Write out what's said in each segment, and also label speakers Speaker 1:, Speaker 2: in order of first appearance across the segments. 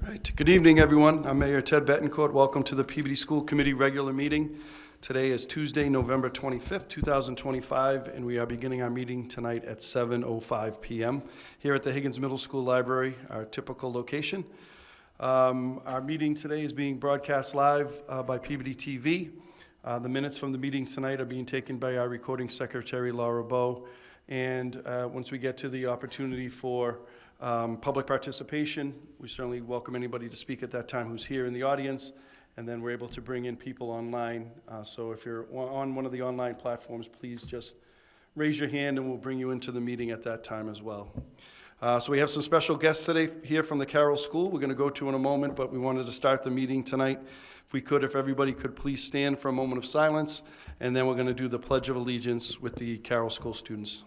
Speaker 1: Right. Good evening, everyone. I'm Mayor Ted Betancourt. Welcome to the Peabody School Committee regular meeting. Today is Tuesday, November 25th, 2025, and we are beginning our meeting tonight at 7:05 p.m. here at the Higgins Middle School Library, our typical location. Our meeting today is being broadcast live by Peabody TV. The minutes from the meeting tonight are being taken by our recording secretary, Laura Bowe. And once we get to the opportunity for public participation, we certainly welcome anybody to speak at that time who's here in the audience, and then we're able to bring in people online. So if you're on one of the online platforms, please just raise your hand and we'll bring you into the meeting at that time as well. So we have some special guests today here from the Carroll School. We're going to go to in a moment, but we wanted to start the meeting tonight. If everybody could please stand for a moment of silence, and then we're going to do the Pledge of Allegiance with the Carroll School students.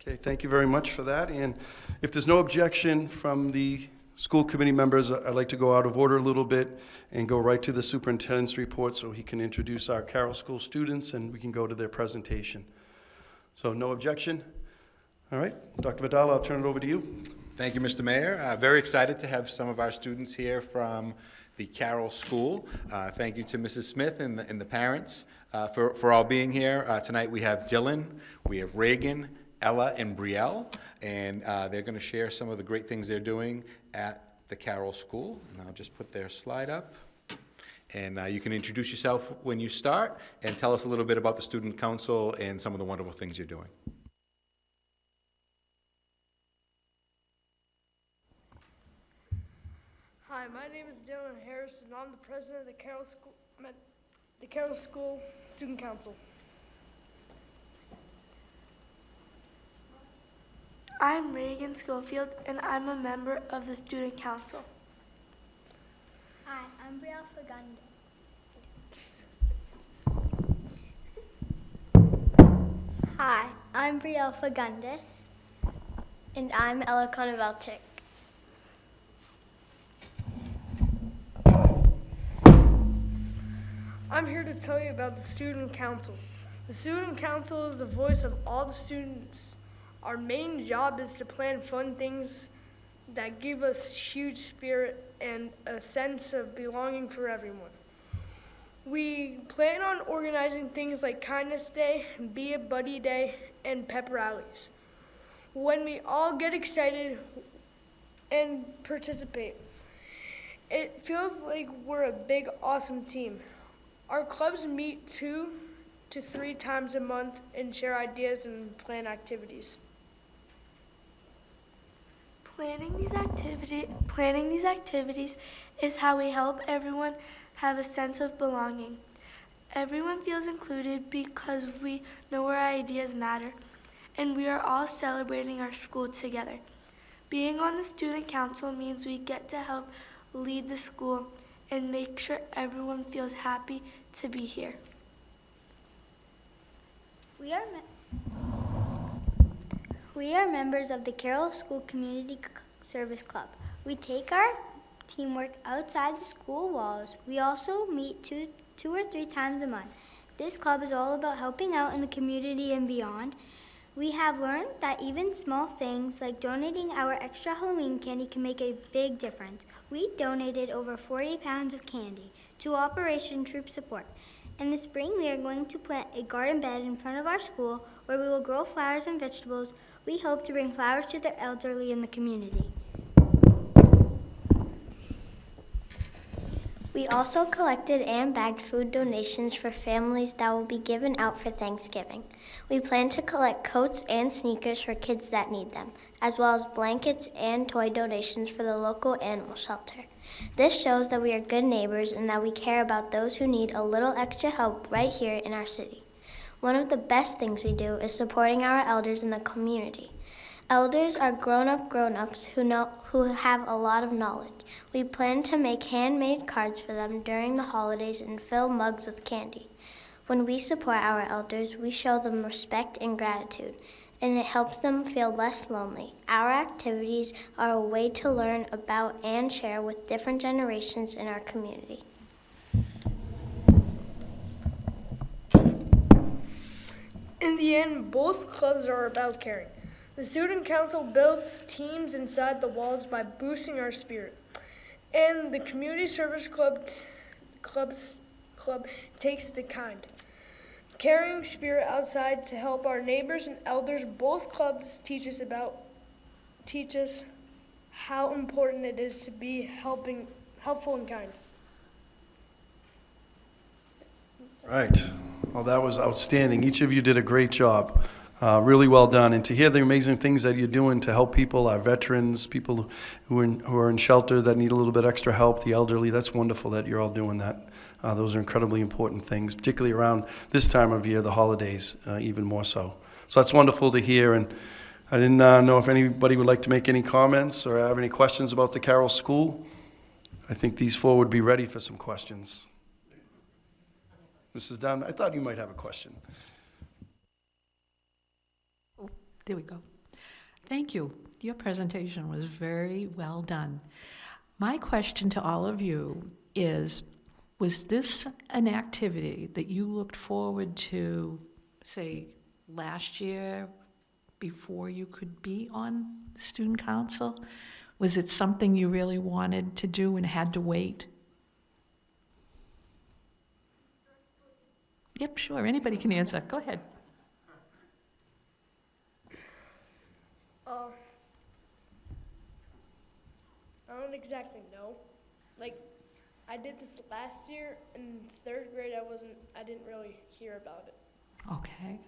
Speaker 1: Okay, thank you very much for that. And if there's no objection from the school committee members, I'd like to go out of order a little bit and go right to the superintendent's report so he can introduce our Carroll School students and we can go to their presentation. So no objection? All right, Dr. Vidal, I'll turn it over to you.
Speaker 2: Thank you, Mr. Mayor. Very excited to have some of our students here from the Carroll School. Thank you to Mrs. Smith and the parents for all being here. Tonight we have Dylan, we have Reagan, Ella, and Brielle, and they're going to share some of the great things they're doing at the Carroll School. And I'll just put their slide up. And you can introduce yourself when you start and tell us a little bit about the Student Council and some of the wonderful things you're doing.
Speaker 3: Hi, my name is Dylan Harris, and I'm the president of the Carroll School Student Council.
Speaker 4: I'm Reagan Schofield, and I'm a member of the Student Council.
Speaker 5: Hi, I'm Brielle Fagundes. Hi, I'm Brielle Fagundes. And I'm Ella Konovalchik.
Speaker 3: I'm here to tell you about the Student Council. The Student Council is the voice of all the students. Our main job is to plan fun things that give us huge spirit and a sense of belonging for everyone. We plan on organizing things like Kindness Day, Be a Buddy Day, and pep rallies. When we all get excited and participate, it feels like we're a big, awesome team. Our clubs meet 2 to 3 times a month and share ideas and plan activities.
Speaker 4: Planning these activities is how we help everyone have a sense of belonging. Everyone feels included because we know our ideas matter, and we are all celebrating our school together. Being on the Student Council means we get to help lead the school and make sure everyone feels happy to be here.
Speaker 5: We are members of the Carroll School Community Service Club. We take our teamwork outside the school walls. We also meet two or 3 times a month. This club is all about helping out in the community and beyond. We have learned that even small things like donating our extra Halloween candy can make a big difference. We donated over 40 pounds of candy to Operation Troop Support. In the spring, we are going to plant a garden bed in front of our school where we will grow flowers and vegetables. We hope to bring flowers to the elderly in the community. We also collected and bagged food donations for families that will be given out for Thanksgiving. We plan to collect coats and sneakers for kids that need them, as well as blankets and toy donations for the local animal shelter. This shows that we are good neighbors and that we care about those who need a little extra help right here in our city. One of the best things we do is supporting our elders in the community. Elders are grown-ups who have a lot of knowledge. We plan to make handmade cards for them during the holidays and fill mugs with candy. When we support our elders, we show them respect and gratitude, and it helps them feel less lonely. Our activities are a way to learn about and share with different generations in our community.
Speaker 3: In the end, both clubs are about caring. The Student Council builds teams inside the walls by boosting our spirit. And the Community Service Club takes the kind, caring spirit outside to help our neighbors and elders. Both clubs teach us how important it is to be helpful and kind.
Speaker 1: Right. Well, that was outstanding. Each of you did a great job. Really well done. And to hear the amazing things that you're doing to help people, our veterans, people who are in shelter that need a little bit extra help, the elderly, that's wonderful that you're all doing that. Those are incredibly important things, particularly around this time of year, the holidays, even more so. So that's wonderful to hear. And I didn't know if anybody would like to make any comments or have any questions about the Carroll School. I think these four would be ready for some questions. Mrs. Dunn, I thought you might have a question.
Speaker 6: There we go. Thank you. Your presentation was very well done. My question to all of you is, was this an activity that you looked forward to, say, last year before you could be on student council? Was it something you really wanted to do and had to wait? Yep, sure. Anybody can answer. Go ahead.
Speaker 3: I don't exactly know. Like, I did this last year in third grade. I didn't really hear about it.
Speaker 6: Okay.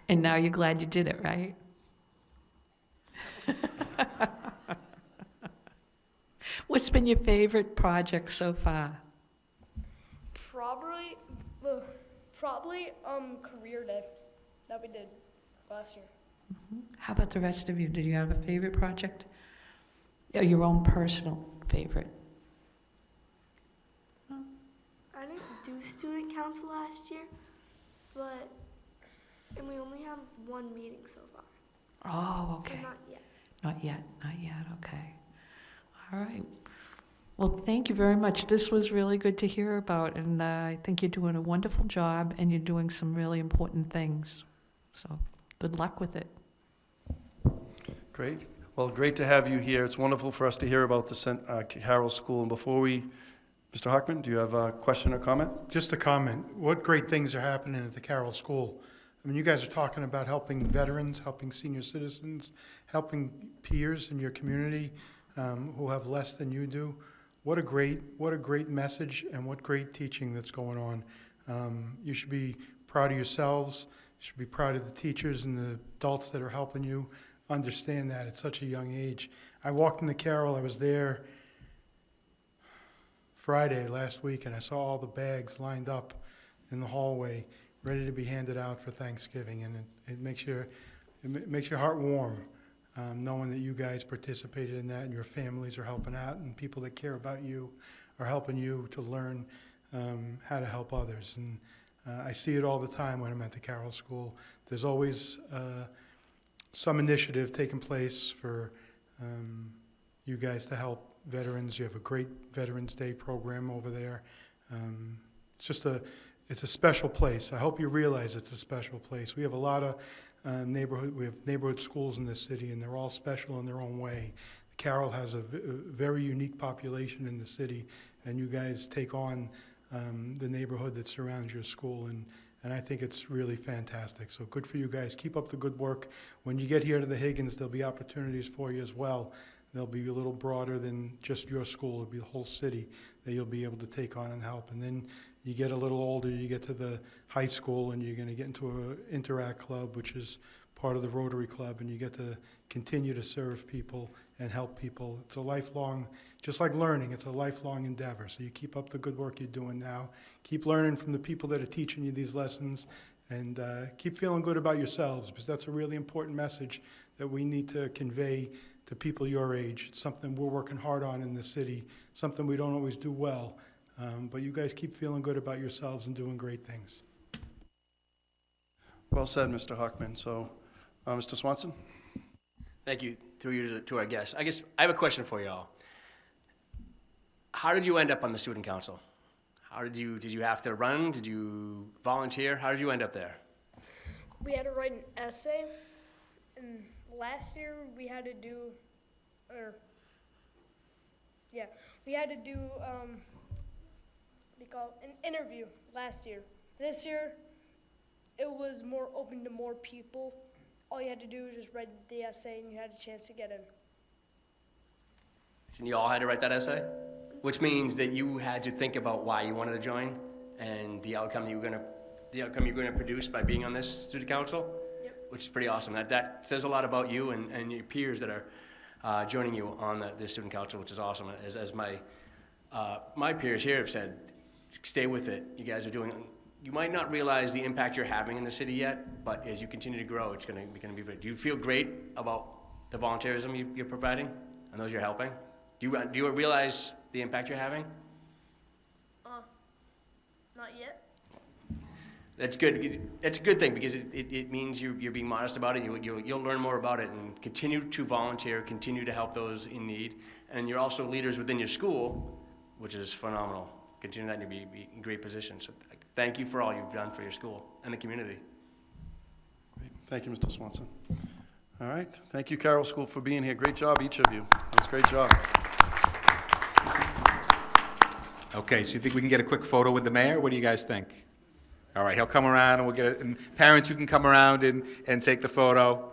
Speaker 6: And now you're glad you did it, right? What's been your favorite project so far?
Speaker 3: Probably career day that we did last year.
Speaker 6: How about the rest of you? Did you have a favorite project? Your own personal favorite?
Speaker 4: I didn't do student council last year, and we only have one meeting so far.
Speaker 6: Oh, okay.
Speaker 4: So not yet.
Speaker 6: Not yet, okay. All right. Well, thank you very much. This was really good to hear about, and I think you're doing a wonderful job, and you're doing some really important things. So good luck with it.
Speaker 1: Great. Well, great to have you here. It's wonderful for us to hear about the Carroll School. And before Mr. Huckman, do you have a question or comment?
Speaker 7: Just a comment. What great things are happening at the Carroll School? I mean, you guys are talking about helping veterans, helping senior citizens, helping peers in your community who have less than you do. What a great message and what great teaching that's going on. You should be proud of yourselves. You should be proud of the teachers and the adults that are helping you understand that at such a young age. I walked into Carroll. I was there Friday last week, and I saw all the bags lined up in the hallway, ready to be handed out for Thanksgiving, and it makes your heart warm, knowing that you guys participated in that, and your families are helping out, and people that care about you are helping you to learn how to help others. And I see it all the time when I'm at the Carroll School. There's always some initiative taking place for you guys to help veterans. You have a great Veterans Day program over there. It's a special place. I hope you realize it's a special place. We have a lot of neighborhood schools in this city, and they're all special in their own way. Carroll has a very unique population in the city, and you guys take on the neighborhood that surrounds your school, and I think it's really fantastic. So good for you guys. Keep up the good work. When you get here to the Higgins, there'll be opportunities for you as well they'll be a little broader than just your school. It'll be the whole city that you'll be able to take on and help. And then you get a little older, you get to the high school, and you're going to get into an Interact Club, which is part of the Rotary Club, and you get to continue to serve people and help people. It's a lifelong, just like learning, it's a lifelong endeavor. So you keep up the good work you're doing now. Keep learning from the people that are teaching you these lessons, and keep feeling good about yourselves, because that's a really important message that we need to convey to people your age. It's something we're working hard on in the city, something we don't always do well. But you guys keep feeling good about yourselves and doing great things.
Speaker 1: Well said, Mr. Hockman. So, Mr. Swanson?
Speaker 8: Thank you. Through you to our guests. I guess I have a question for you all. How did you end up on the student council? Did you have to run? Did you volunteer? How did you end up there?
Speaker 3: We had to write an essay, and last year we had to do, an interview last year. This year, it was more open to more people. All you had to do was just write the essay, and you had a chance to get in.
Speaker 8: And you all had to write that essay? Which means that you had to think about why you wanted to join and the outcome you're going to produce by being on this student council?
Speaker 3: Yep.
Speaker 8: Which is pretty awesome. That says a lot about you and your peers that are joining you on the student council, which is awesome. As my peers here have said, stay with it. You guys are doing. You might not realize the impact you're having in the city yet, but as you continue to grow, it's going to be great. Do you feel great about the volunteerism you're providing and those you're helping? Do you realize the impact you're having?
Speaker 3: Not yet.
Speaker 8: That's good. That's a good thing because it means you're being modest about it. You'll learn more about it and continue to volunteer, continue to help those in need. And you're also leaders within your school, which is phenomenal. Continue that and you'll be in great position. So thank you for all you've done for your school and the community.
Speaker 1: Great. Thank you, Mr. Swanson. All right. Thank you, Carroll School, for being here. Great job, each of you. That's a great job.
Speaker 2: Okay, so you think we can get a quick photo with the mayor? What do you guys think? All right, he'll come around and we'll get it. And parents, you can come around and take the photo.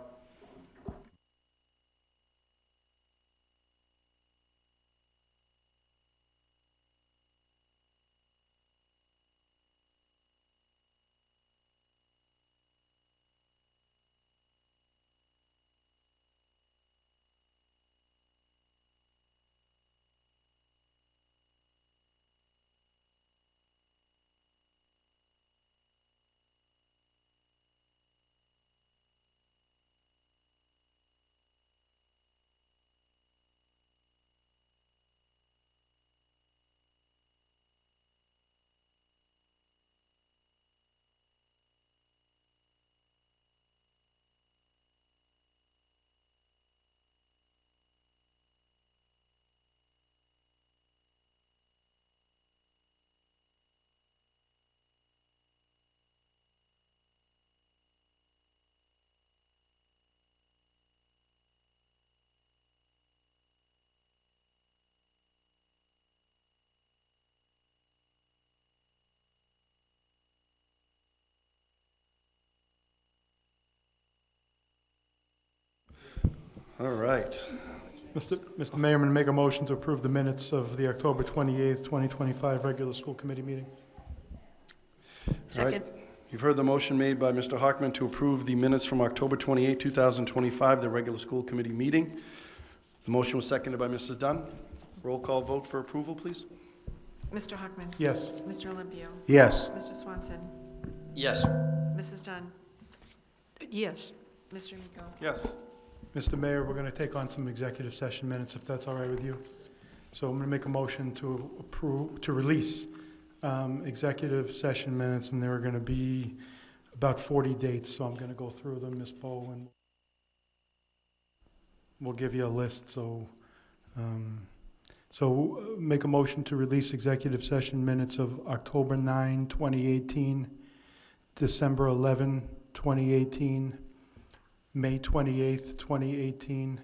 Speaker 1: All right.
Speaker 7: Mr. Mayor, I'm going to make a motion to approve the minutes of the October 28th, 2025 regular school committee meeting.
Speaker 1: All right.
Speaker 6: Second.
Speaker 1: You've heard the motion made by Mr. Hockman to approve the minutes from October 28, 2025, the regular school committee meeting. The motion was seconded by Mrs. Dunn. Roll call vote for approval, please.
Speaker 9: Mr. Hockman.
Speaker 7: Yes.
Speaker 9: Mr. Olympio.
Speaker 7: Yes.
Speaker 9: Mr. Swanson.
Speaker 8: Yes.
Speaker 9: Mrs. Dunn.
Speaker 6: Yes.
Speaker 9: Mr. Nico.
Speaker 1: Yes.
Speaker 7: Mr. Mayor, we're going to take on some executive session minutes, if that's all right with you. So I'm going to make a motion to release executive session minutes, and there are going to be about 40 dates, so I'm going to go through them, Ms. Bowe, and we'll give you a list. So make a motion to release executive session minutes of October 9, 2018, December 11, 2018, May 28th, 2018,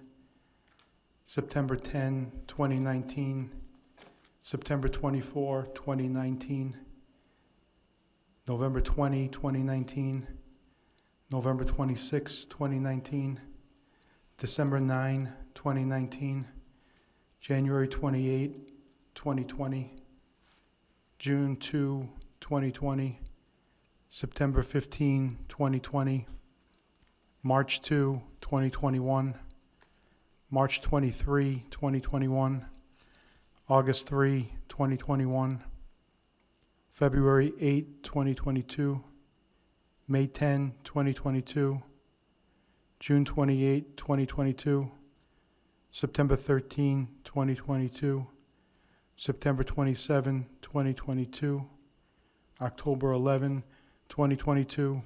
Speaker 7: September 10, 2019, September 24, 2019, November 20, 2019, November 26, 2019, December 9, 2019, January 28, 2020, June 2, 2020, September 15, 2020, March 2, 2021, March 23, 2021, August 3, 2021, February 8, 2022, May 10, 2022, June 28, 2022, September 13, 2022, September 27, 2022, October 11, 2022,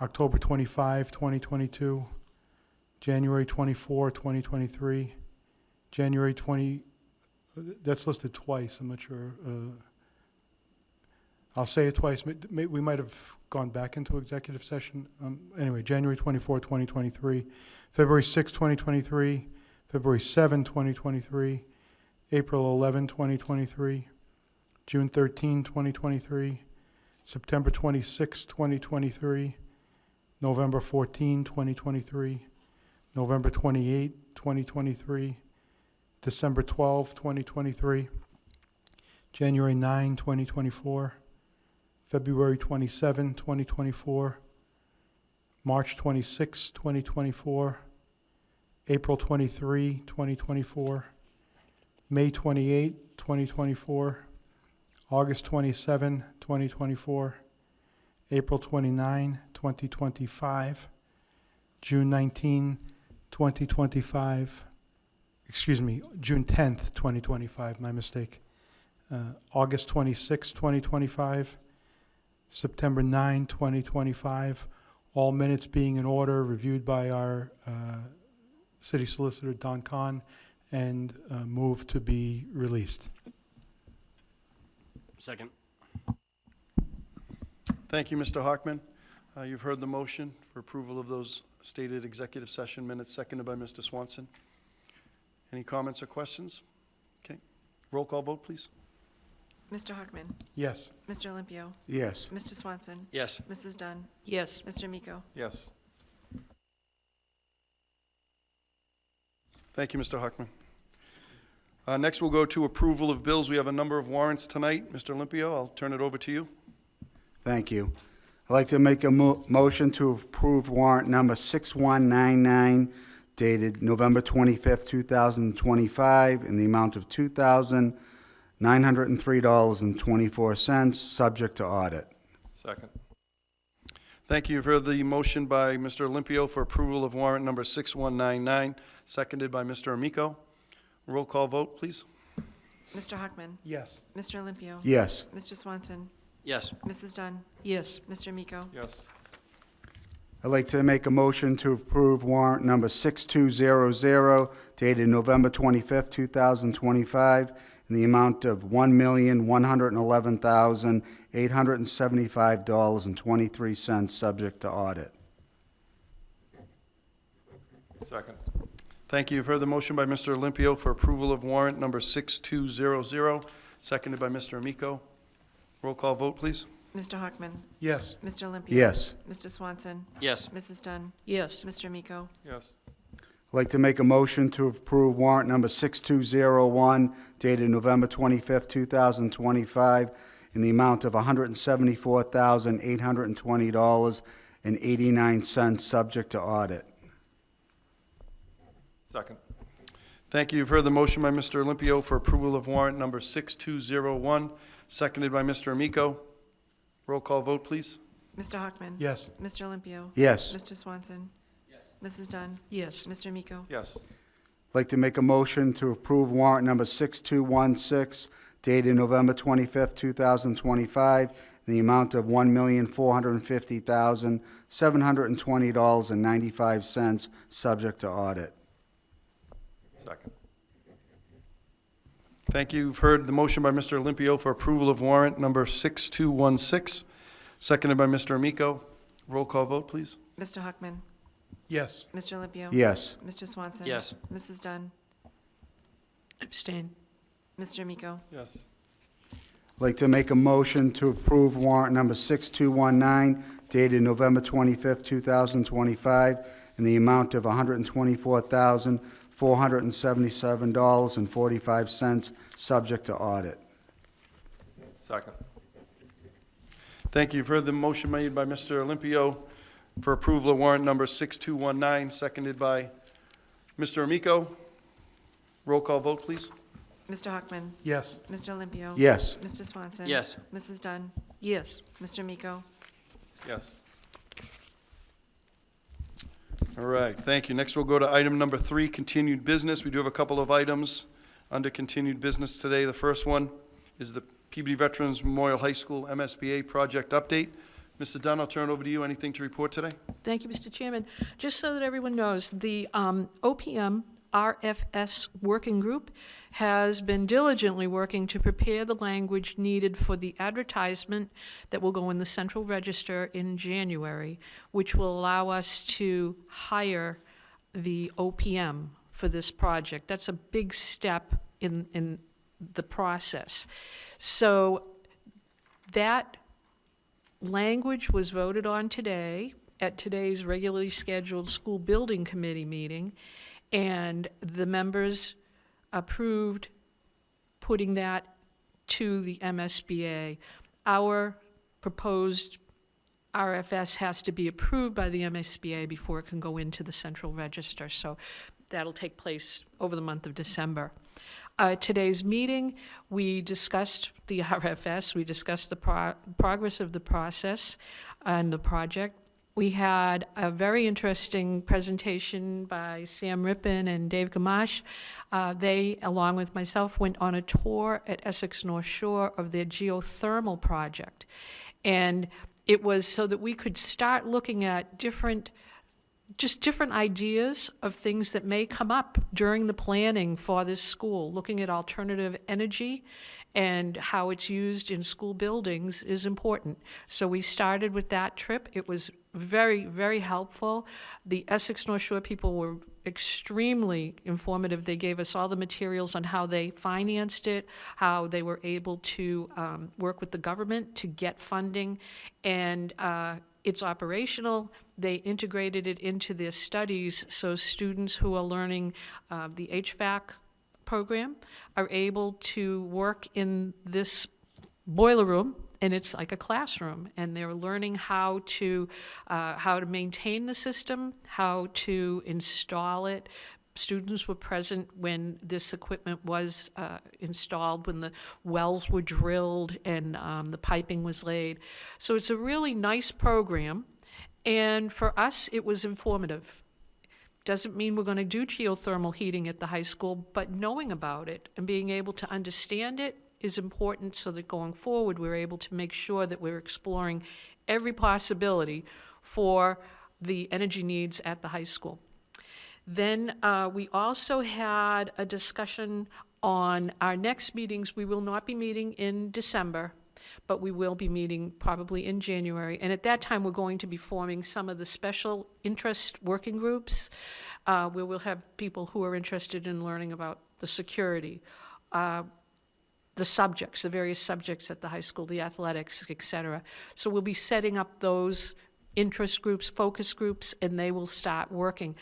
Speaker 7: October 25, 2022, January 24, 2023, January 20, that's listed twice, I'm not sure. I'll say it twice. We might have gone back into executive session. Anyway, January 24, 2023, February 6, 2023, February 7, 2023, April 11, 2023, June 13, 2023, September 26, 2023, November 14, 2023, November 28, 2023, December 12, 2023, January 9, 2024, February 27, 2024, March 26, 2024, April 23, 2024, May 28, 2024, August 27, 2024, April 29, 2025, June 19, 2025, June 10th, 2025, my mistake, August 26, 2025, September 9, 2025, all minutes being in order, reviewed by our City Solicitor, Don Kahn, and moved to be released.
Speaker 8: Second.
Speaker 1: Thank you, Mr. Hockman. You've heard the motion for approval of those stated executive session minutes, seconded by Mr. Swanson. Any comments or questions? Okay. Roll call vote, please.
Speaker 9: Mr. Hockman.
Speaker 7: Yes.
Speaker 9: Mr. Olympio.
Speaker 10: Yes.
Speaker 9: Mr. Swanson.
Speaker 8: Yes.
Speaker 9: Mrs. Dunn.
Speaker 6: Yes.
Speaker 9: Mr. Miko.
Speaker 2: Yes.
Speaker 1: Thank you, Mr. Hockman. Next, we'll go to approval of bills. We have a number of warrants tonight. Mr. Olympio, I'll turn it over to you.
Speaker 10: Thank you. I'd like to make a motion to approve warrant number 6199 dated November 25th, 2025 in the amount of $2,903.24, subject to audit.
Speaker 2: Second.
Speaker 1: Thank you. You've heard the motion by Mr. Olympio for approval of warrant number 6199, seconded by Mr. Amico. Roll call vote, please.
Speaker 9: Mr. Hockman.
Speaker 7: Yes.
Speaker 9: Mr. Olympio.
Speaker 10: Yes.
Speaker 9: Mr. Swanson.
Speaker 8: Yes.
Speaker 9: Mrs. Dunn.
Speaker 6: Yes.
Speaker 9: Mr. Miko.
Speaker 2: Yes.
Speaker 10: I'd like to make a motion to approve warrant number 6200 dated November 25th, 2025 in the amount of $1,111,875.23, subject to audit.
Speaker 2: Second.
Speaker 1: Thank you. You've heard the motion by Mr. Olympio for approval of warrant number 6200, seconded by Mr. Amico. Roll call vote, please.
Speaker 9: Mr. Hockman.
Speaker 7: Yes.
Speaker 9: Mr. Olympio.
Speaker 10: Yes.
Speaker 9: Mr. Swanson.
Speaker 8: Yes.
Speaker 9: Mrs. Dunn.
Speaker 6: Yes.
Speaker 9: Mr. Miko.
Speaker 2: Yes.
Speaker 10: I'd like to make a motion to approve warrant number 6201 dated November 25th, 2025 in the amount of $174,820.89, subject to audit.
Speaker 2: Second.
Speaker 1: Thank you. You've heard the motion by Mr. Olympio for approval of warrant number 6201, seconded by Mr. Amico. Roll call vote, please.
Speaker 9: Mr. Hockman.
Speaker 7: Yes.
Speaker 9: Mr. Olympio.
Speaker 10: Yes.
Speaker 9: Mr. Swanson. Yes. Mrs. Dunn.
Speaker 6: Yes.
Speaker 9: Mr. Miko.
Speaker 2: Yes.
Speaker 10: I'd like to make a motion to approve warrant number 6216 dated November 25th, 2025 in the amount of $1,450,720.95, subject to audit.
Speaker 2: Second.
Speaker 1: Thank you. You've heard the motion by Mr. Olympio for approval of warrant number 6216, seconded by Mr. Amico. Roll call vote, please.
Speaker 9: Mr. Hockman.
Speaker 7: Yes.
Speaker 9: Mr. Olympio.
Speaker 10: Yes.
Speaker 9: Mr. Swanson.
Speaker 8: Yes.
Speaker 9: Mrs. Dunn.
Speaker 6: Abstain.
Speaker 9: Mr. Miko.
Speaker 2: Yes.
Speaker 10: I'd like to make a motion to approve warrant number 6219 dated November 25th, 2025 in the amount of $124,500 $477.45, subject to audit.
Speaker 11: Second.
Speaker 1: Thank you. You've heard the motion made by Mr. Olympio for approval of warrant number 6219, seconded by Mr. Amico. Roll call vote, please.
Speaker 9: Mr. Hockman.
Speaker 7: Yes.
Speaker 9: Mr. Olympio.
Speaker 10: Yes.
Speaker 9: Mr. Swanson.
Speaker 8: Yes.
Speaker 9: Mrs. Dunn.
Speaker 6: Yes.
Speaker 9: Mr. Miko.
Speaker 11: Yes.
Speaker 1: All right, thank you. Next, we'll go to item number 3, continued business. We do have a couple of items under continued business today. The first one is the Peabody Veterans Memorial High School MSBA project update. Mr. Dunn, I'll turn it over to you. Anything to report today?
Speaker 6: Thank you, Mr. Chairman. Just so that everyone knows, the OPM RFS working group has been diligently working to prepare the language needed for the advertisement that will go in the Central Register in January, which will allow us to hire the OPM for this project. That's a big step in the process. So that language was voted on today at today's regularly scheduled school building committee meeting, and the members approved putting that to the MSBA. Our proposed RFS has to be approved by the MSBA before it can go into the Central Register, so that'll take place over the month of December. Today's meeting, we discussed the RFS, we discussed the progress of the process and the project. We had a very interesting presentation by Sam Rippon and Dave Gamache. They, along with myself, went on a tour at Essex North Shore of their geothermal project. And it was so that we could start looking at different ideas of things that may come up during the planning for this school. Looking at alternative energy and how it's used in school buildings is important. So we started with that trip. It was very, very helpful. The Essex North Shore people were extremely informative. They gave us all the materials on how they financed it, how they were able to work with the government to get funding, and it's operational. They integrated it into their studies, so students who are learning the HVAC program are able to work in this boiler room, and it's like a classroom, and they're learning how to maintain the system, how to install it. Students were present when this equipment was installed, when the wells were drilled and the piping was laid. So it's a really nice program, and for us, it was informative. Doesn't mean we're going to do geothermal heating at the high school, but knowing about it and being able to understand it is important so that going forward, we're able to make sure that we're exploring every possibility for the energy needs at the high school. Then we also had a discussion on our next meetings. We will not be meeting in December, but we will be meeting probably in January. And at that time, we're going to be forming some of the special interest working groups where we'll have people who are interested in learning about the security, the subjects, the various subjects at the high school, the athletics, et cetera. So we'll be setting up those interest groups, focus groups, and they will start working.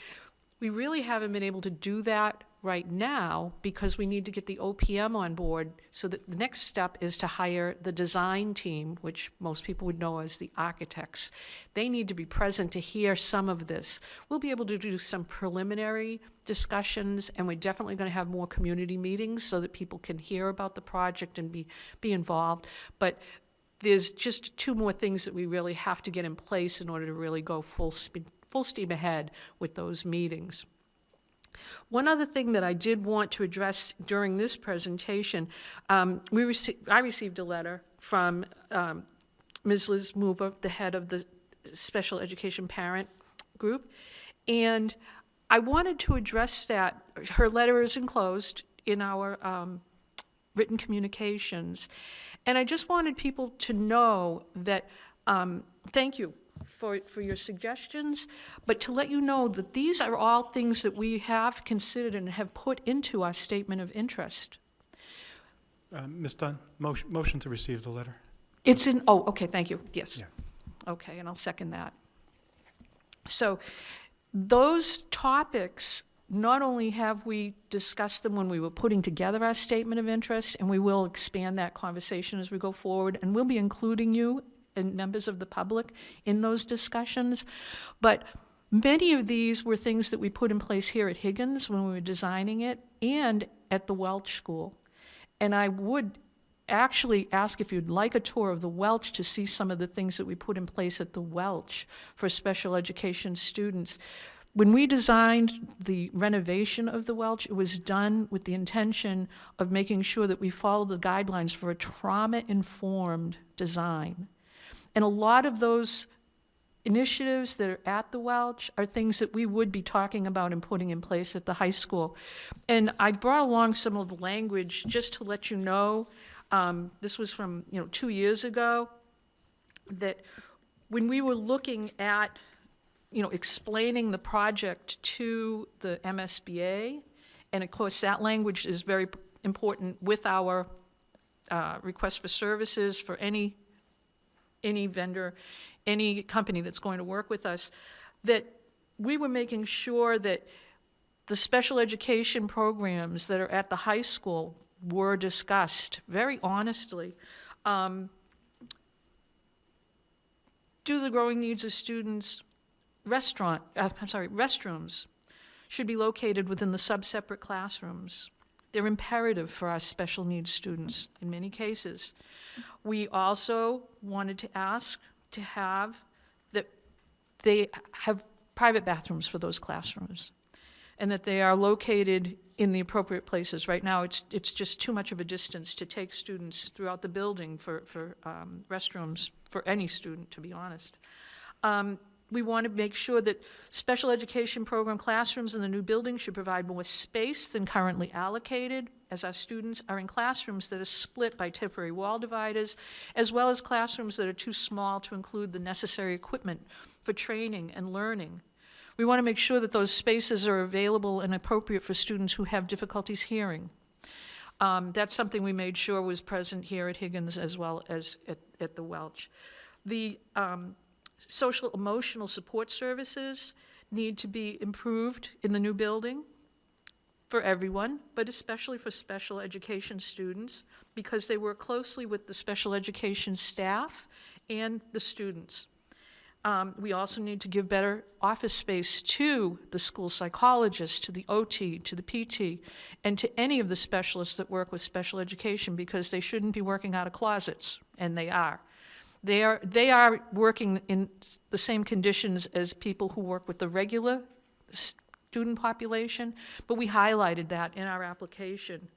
Speaker 6: We really haven't been able to do that right now because we need to get the OPM on board. So that the next step is to hire the design team, which most people would know as the architects. They need to be present to hear some of this. We'll be able to do some preliminary discussions, and we're definitely going to have more community meetings so that people can hear about the project and be involved. But there's just 2 more things that we really have to get in place in order to really go full steam ahead with those meetings. One other thing that I did want to address during this presentation, I received a letter from Ms. Liz Mover, the head of the Special Education Parent Group, and I wanted to address that. Her letter is enclosed in our written communications, and I just wanted people to know that, thank you for your suggestions, but to let you know that these are all things that we have considered and have put into our statement of interest.
Speaker 7: Ms. Dunn, motion to receive the letter.
Speaker 6: It's in, oh, okay, thank you, yes.
Speaker 7: Yeah.
Speaker 6: Okay, and I'll second that. So those topics not only have we discussed them when we were putting together our statement of interest, and we will expand that conversation as we go forward, and we'll be including you and members of the public in those discussions, but many of these were things that we put in place here at Higgins when we were designing it and at the Welch School. And I would actually ask if you'd like a tour of the Welch to see some of the things that we put in place at the Welch for special education students. When we designed the renovation of the Welch, it was done with the intention of making sure that we follow the guidelines for a trauma-informed design. And a lot of those initiatives that are at the Welch are things that we would be talking about and putting in place at the high school. And I brought along some of the language just to let you know. This was from 2 years ago, that when we were looking at explaining the project to the MSBA, and of course that language is very important with our request for services for any vendor, any company that's going to work with us, that we were making sure that the special education programs that are at the high school were discussed very honestly. Due to the growing needs of students, restrooms should be located within the sub-separate classrooms. They're imperative for our special needs students in many cases. We also wanted to ask to have that they have private bathrooms for those classrooms, and that they are located in the appropriate places. Right now, it's just too much of a distance to take students throughout the building for restrooms for any student, to be honest. We want to make sure that special education program classrooms in the new building should provide more space than currently allocated, as our students are in classrooms that are split by temporary wall dividers, as well as classrooms that are too small to include the necessary equipment for training and learning. We want to make sure that those spaces are available and appropriate for students who have difficulties hearing. That's something we made sure was present here at Higgins as well as at the Welch. The social emotional support services need to be improved in the new building for everyone, but especially for special education students, because they work closely with the special education staff and the students. We also need to give better office space to the school psychologist, to the OT, to the PT, and to any of the specialists that work with special education, because they shouldn't be working out of closets, and they are. They are working in the same conditions as people who work with the regular student population, but we highlighted that in our application.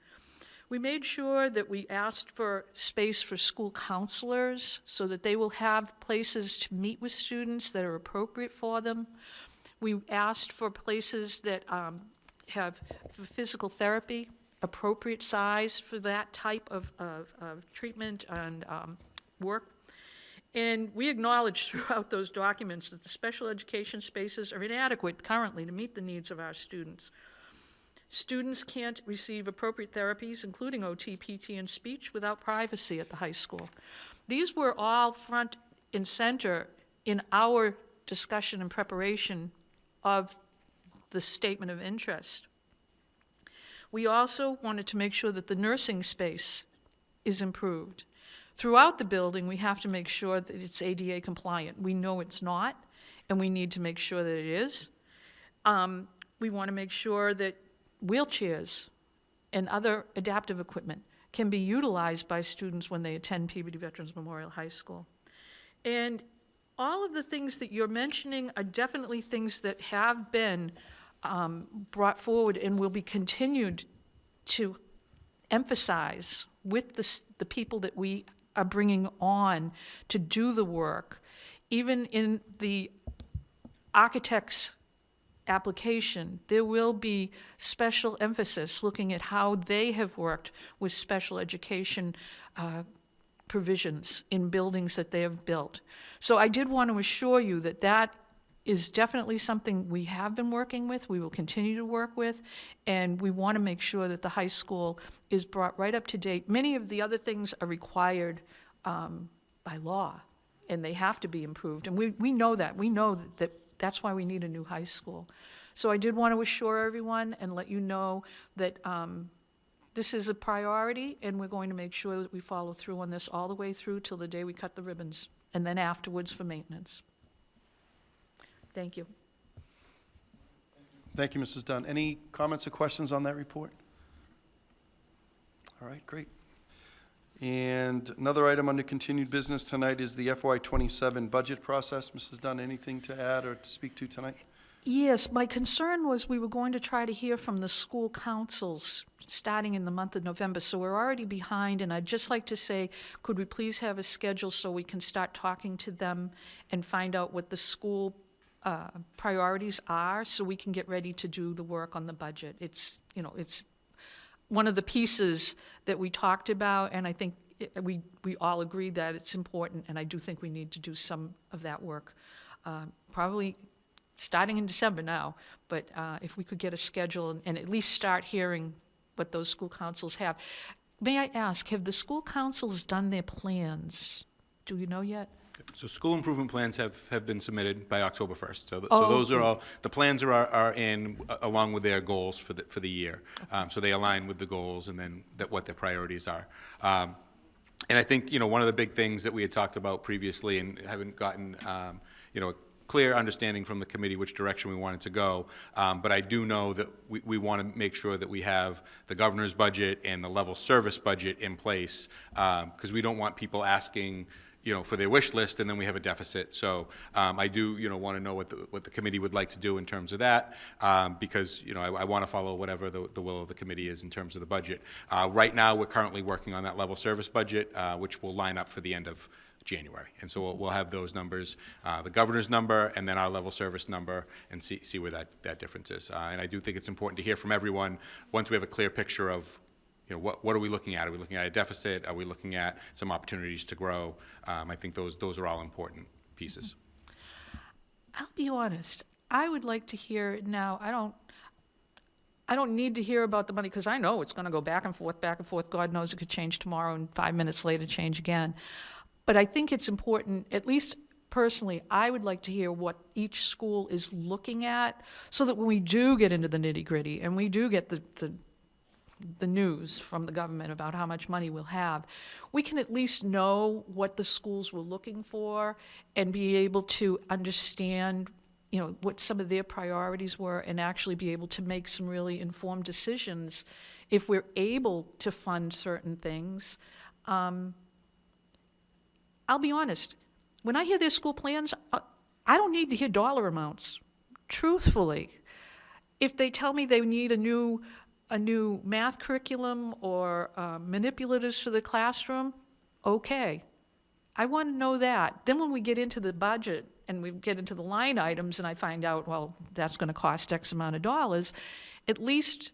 Speaker 6: We made sure that we asked for space for school counselors so that they will have places to meet with students that are appropriate for them. We asked for places that have physical therapy, appropriate size for that type of treatment and work. And we acknowledge throughout those documents that the special education spaces are inadequate currently to meet the needs of our students. Students can't receive appropriate therapies, including OT, PT, and speech, without privacy at the high school. These were all front and center in our discussion and preparation of the statement of interest. We also wanted to make sure that the nursing space is improved. Throughout the building, we have to make sure that it's ADA compliant. We know it's not, and we need to make sure that it is. We want to make sure that wheelchairs and other adaptive equipment can be utilized by students when they attend Peabody Veterans Memorial High School. And all of the things that you're mentioning are definitely things that have been brought forward and will be continued to emphasize with the people that we are bringing on to do the work. Even in the architect's application, there will be special emphasis looking at how they have worked with special education provisions in buildings that they have built. So I did want to assure you that that is definitely something we have been working with, we will continue to work with, and we want to make sure that the high school is brought right up to date. Many of the other things are required by law, and they have to be improved, and we know that. We know that that's why we need a new high school. So I did want to assure everyone and let you know that this is a priority, and we're going to make sure that we follow through on this all the way through till the day we cut the ribbons, and then afterwards for maintenance. Thank you.
Speaker 1: Thank you, Mrs. Dunn. Any comments or questions on that report? All right, great. And another item under continued business tonight is the FY27 budget process. Mrs. Dunn, anything to add or to speak to tonight?
Speaker 6: Yes, my concern was we were going to try to hear from the school councils starting in the month of November, so we're already behind, and I'd just like to say, could we please have a schedule so we can start talking to them and find out what the school priorities are, so we can get ready to do the work on the budget. It's one of the pieces that we talked about, and I think we all agree that it's important, and I do think we need to do some of that work, probably starting in December now, but if we could get a schedule and at least start hearing what those school councils have. May I ask, have the school councils done their plans? Do you know yet?
Speaker 2: So school improvement plans have been submitted by October 1st. So
Speaker 6: Oh,
Speaker 2: those are
Speaker 6: okay.
Speaker 2: all, the plans are in along with their goals for the year. So they align with the goals and then what their priorities are. And I think, one of the big things that we had talked about previously and haven't gotten, a clear understanding from the committee which direction we wanted to go. But I do know that we want to make sure that we have the governor's budget and the level service budget in place, because we don't want people asking, for their wish list, and then we have a deficit. So I do, want to know what the committee would like to do in terms of that, because, I want to follow whatever the will of the committee is in terms of the budget. Right now, we're currently working on that level service budget, which will line up for the end of January. And so we'll have those numbers, the governor's number and then our level service number, and see where that difference is. And I do think it's important to hear from everyone once we have a clear picture of what are we looking at? Are we looking at a deficit? Are we looking at some opportunities to grow? I think those are all important pieces.
Speaker 6: I'll be honest. I would like to hear now. I don't need to hear about the money because I know it's going to go back and forth, back and forth. God knows it could change tomorrow and 5 minutes later change again. But I think it's important, at least personally, I would like to hear what each school is looking at so that when we do get into the nitty-gritty and we do get the news from the government about how much money we'll have, we can at least know what the schools were looking for and be able to understand, what some of their priorities were and actually be able to make some really informed decisions if we're able to fund certain things. I'll be honest, when I hear their school plans, I don't need to hear dollar amounts, truthfully. If they tell me they need a new math curriculum or manipulatives for the classroom, okay. I want to know that. Then when we get into the budget and we get into the line items and I find out, well, that's going to cost X amount of dollars, at least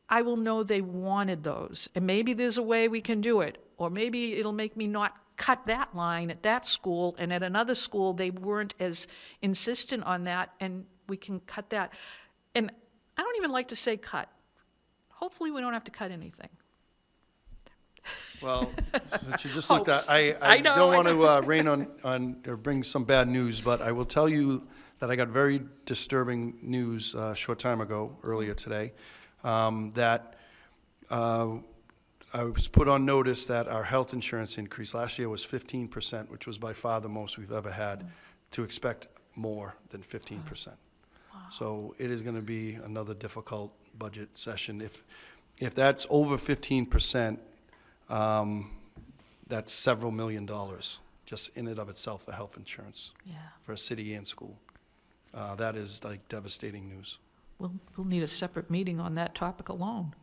Speaker 6: I will know they wanted those. And maybe there's a way we can do it. Or maybe it'll make me not cut that line at that school, and at another school they weren't as insistent on that, and we can cut that. And I don't even like to say cut. Hopefully we don't have to cut anything.
Speaker 1: Well, since you just looked
Speaker 6: Hopes.
Speaker 1: at, I
Speaker 6: I know,
Speaker 1: don't
Speaker 6: I
Speaker 1: want to rain on or bring some bad news, but I will tell you that I got very disturbing news a short time ago, earlier today, that I was put on notice that our health insurance increase last year was 15%, which was by far the most we've ever had, to expect more than 15%. So it is going to be another difficult budget session. If that's over 15%, that's several $1 million just in and of itself for health insurance for a city and school. That is like devastating news.
Speaker 6: We'll need a separate meeting on that topic alone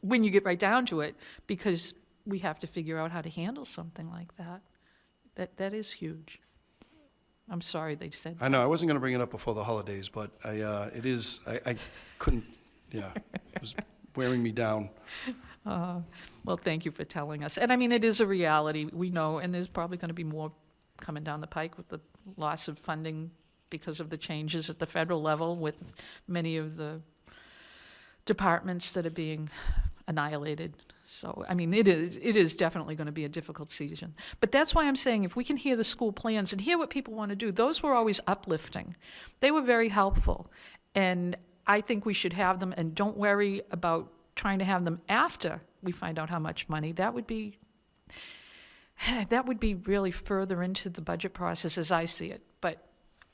Speaker 6: when you get right down to it, because we have to figure out how to handle something like that. That is huge. I'm sorry they said that.
Speaker 1: I know, I wasn't going to bring it up before the holidays, but I couldn't, it was wearing me down.
Speaker 6: Well, thank you for telling us. And I mean, it is a reality, we know, and there's probably going to be more coming down the pike with the loss of funding because of the changes at the federal level with many of the departments that are being annihilated. So, I mean, it is definitely going to be a difficult season. But that's why I'm saying if we can hear the school plans and hear what people want to do, those were always uplifting. They were very helpful. And I think we should have them, and don't worry about trying to have them after we find out how much money. That would be really further into the budget process as I see it. But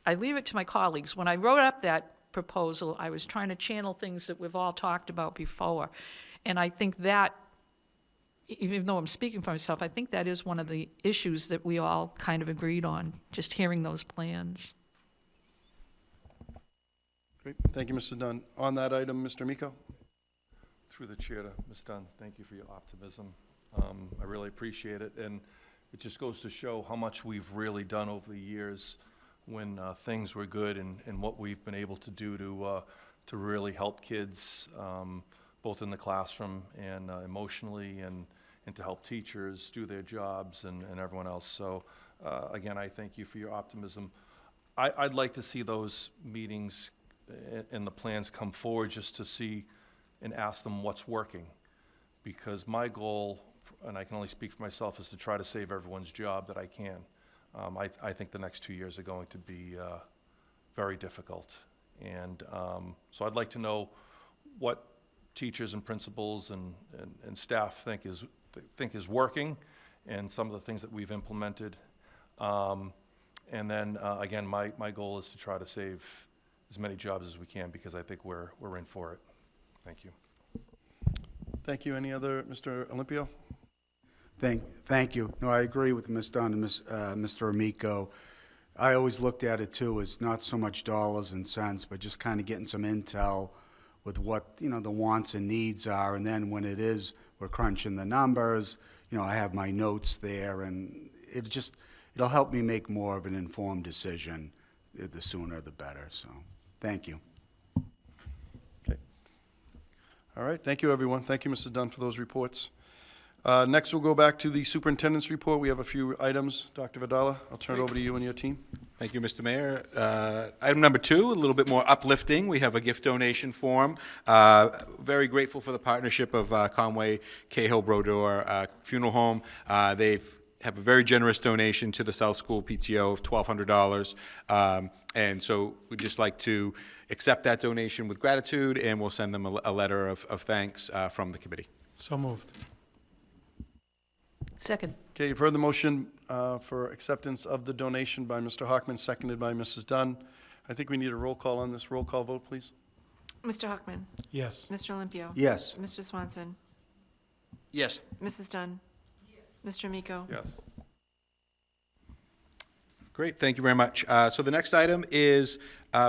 Speaker 6: I leave it to my colleagues. When I wrote up that proposal, I was trying to channel things that we've all talked about before. And I think that, even though I'm speaking for myself, I think that is one of the issues that we all kind of agreed on, just hearing those plans.
Speaker 1: Great, thank you, Mrs. Dunn. On that item, Mr. Miko?
Speaker 11: Through the chair to Ms. Dunn, thank you for your optimism. I really appreciate it, and it just goes to show how much we've really done over the years when things were good, and what we've been able to do to really help kids, both in the classroom and emotionally, and to help teachers do their jobs and everyone else. So again, I thank you for your optimism. I'd like to see those meetings and the plans come forward just to see and ask them what's working. Because my goal, and I can only speak for myself, is to try to save everyone's job that I can. I think the next 2 years are going to be very difficult. And so I'd like to know what teachers and principals and staff think is working, and some of the things that we've implemented. And then, again, my goal is to try to save as many jobs as we can, because I think we're in for it. Thank you.
Speaker 1: Thank you. Any other, Mr. Olympio?
Speaker 10: Thank you. No, I agree with Ms. Dunn and Mr. Amico. I always looked at it too as not so much dollars and cents, but just kind of getting some intel with what, the wants and needs are. And then when it is, we're crunching the numbers, I have my notes there, and it'll help me make more of an informed decision. The sooner the better. So thank you.
Speaker 1: Okay. All right, thank you, everyone. Thank you, Mrs. Dunn, for those reports. Next, we'll go back to the superintendent's report. We have a few items. Dr. Vidala, I'll turn it over to you and your team.
Speaker 2: Thank you, Mr. Mayor. Item number 2, a little bit more uplifting. We have a gift donation form. Very grateful for the partnership of Conway Cahill Brodeur Funeral Home. They have a very generous donation to the South School PTO of $1,200. And so we'd just like to accept that donation with gratitude, and we'll send them a letter of thanks from the committee.
Speaker 7: So moved.
Speaker 6: Second.
Speaker 1: Okay, you've heard the motion for acceptance of the donation by Mr. Hockman, seconded by Mrs. Dunn. I think we need a roll call on this. Roll call vote, please.
Speaker 9: Mr. Hockman.
Speaker 7: Yes.
Speaker 9: Mr. Olympio.
Speaker 10: Yes.
Speaker 9: Mr. Swanson.
Speaker 8: Yes.
Speaker 9: Mrs. Dunn. Mr. Amico.
Speaker 11: Yes.
Speaker 2: Great, thank you very much. So the next item is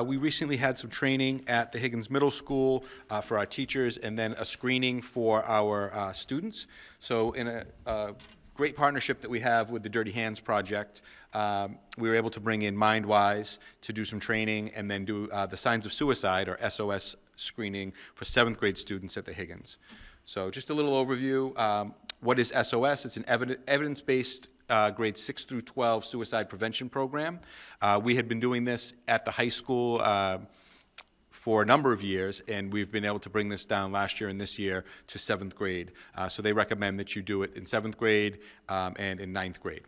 Speaker 2: we recently had some training at the Higgins Middle School for our teachers, and then a screening for our students. So in a great partnership that we have with the Dirty Hands Project, we were able to bring in MindWise to do some training, and then do the Signs of Suicide, or SOS, screening for 7th grade students at the Higgins. So just a little overview. What is SOS? It's an evidence-based grades 6 through 12 suicide prevention program. We had been doing this at the high school for a number of years, and we've been able to bring this down last year and this year to 7th grade. So they recommend that you do it in 7th grade and in 9th grade.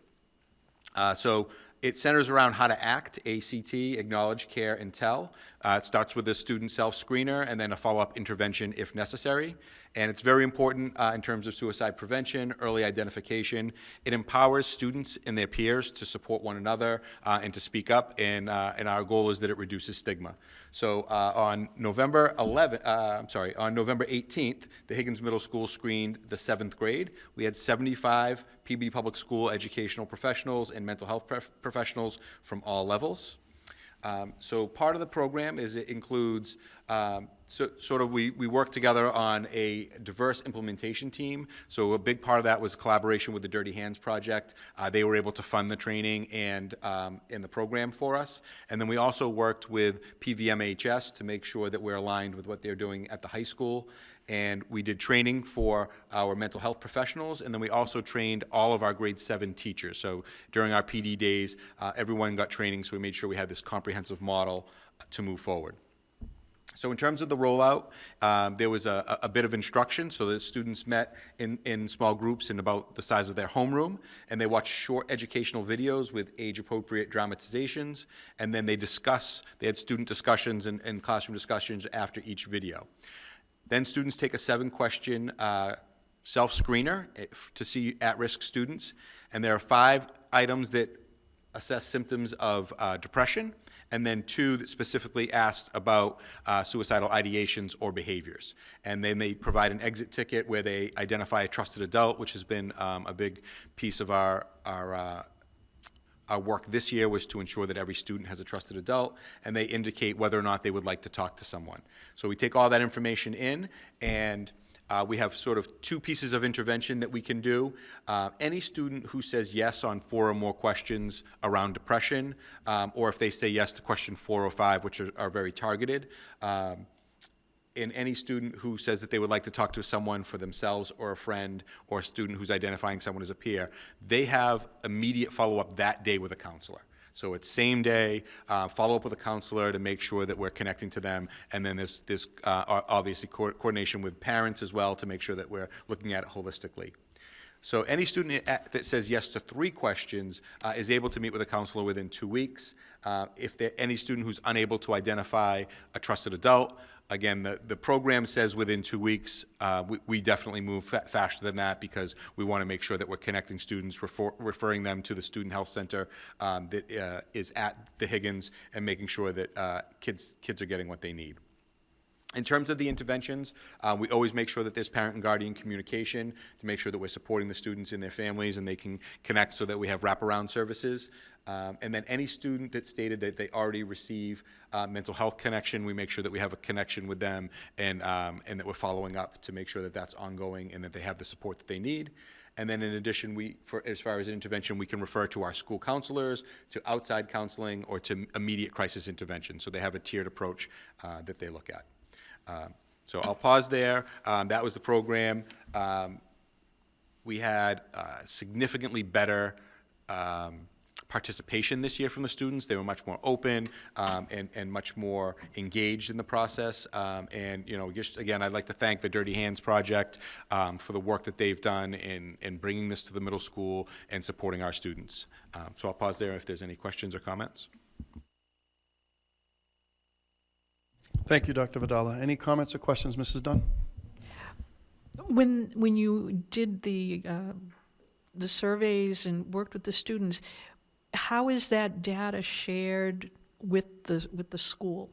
Speaker 2: So it centers around how to act, ACT, acknowledge, care, and tell. It starts with a student self-screener and then a follow-up intervention if necessary. And it's very important in terms of suicide prevention, early identification. It empowers students and their peers to support one another and to speak up, and our goal is that it reduces stigma. So on November 18th, the Higgins Middle School screened the 7th grade. We had 75 Peabody Public School educational professionals and mental health professionals from all levels. So part of the program is it includes, we work together on a diverse implementation team. So a big part of that was collaboration with the Dirty Hands Project. They were able to fund the training and in the program for us. And then we also worked with PVMHS to make sure that we're aligned with what they're doing at the high school. And we did training for our mental health professionals, and then we also trained all of our grade 7 teachers. So during our PD days, everyone got training, so we made sure we had this comprehensive model to move forward. So in terms of the rollout, there was a bit of instruction, so the students met in small groups in about the size of their homeroom, and they watched short educational videos with age-appropriate dramatizations, and then they had student discussions and classroom discussions after each video. Then students take a 7-question self-screener to see at-risk students, and there are 5 items that assess symptoms of depression, and then 2 that specifically asked about suicidal ideations or behaviors. And then they provide an exit ticket where they identify a trusted adult, which has been a big piece of our work this year, was to ensure that every student has a trusted adult, and they indicate whether or not they would like to talk to someone. So we take all that information in, and we have sort of 2 pieces of intervention that we can do. Any student who says yes on 4 or more questions around depression, or if they say yes to question 4 or 5, which are very targeted, and any student who says that they would like to talk to someone for themselves or a friend, or a student who's identifying someone as a peer, they have immediate follow-up that day with a counselor. So it's same day, follow up with a counselor to make sure that we're connecting to them, and then there's obviously coordination with parents as well to make sure that we're looking at it holistically. So any student that says yes to 3 questions is able to meet with a counselor within 2 weeks. If any student who's unable to identify a trusted adult, again, the program says within 2 weeks. We definitely move faster than that because we want to make sure that we're connecting students, referring them to the Student Health Center that is at the Higgins, and making sure that kids are getting what they need. In terms of the interventions, we always make sure that there's parent and guardian communication to make sure that we're supporting the students and their families and they can connect so that we have wraparound services. And then any student that stated that they already receive mental health connection, we make sure that we have a connection with them and that we're following up to make sure that that's ongoing and that they have the support that they need. And then in addition, as far as an intervention, we can refer to our school counselors, to outside counseling, or to immediate crisis intervention. So they have a tiered approach that they look at. So I'll pause there. That was the program. We had significantly better participation this year from the students. They were much more open and much more engaged in the process. And, just again, I'd like to thank the Dirty Hands Project for the work that they've done in bringing this to the middle school and supporting our students. So I'll pause there if there's any questions or comments.
Speaker 1: Thank you, Dr. Vidala. Any comments or questions, Mrs. Dunn?
Speaker 6: When you did the surveys and worked with the students, how is that data shared with the school?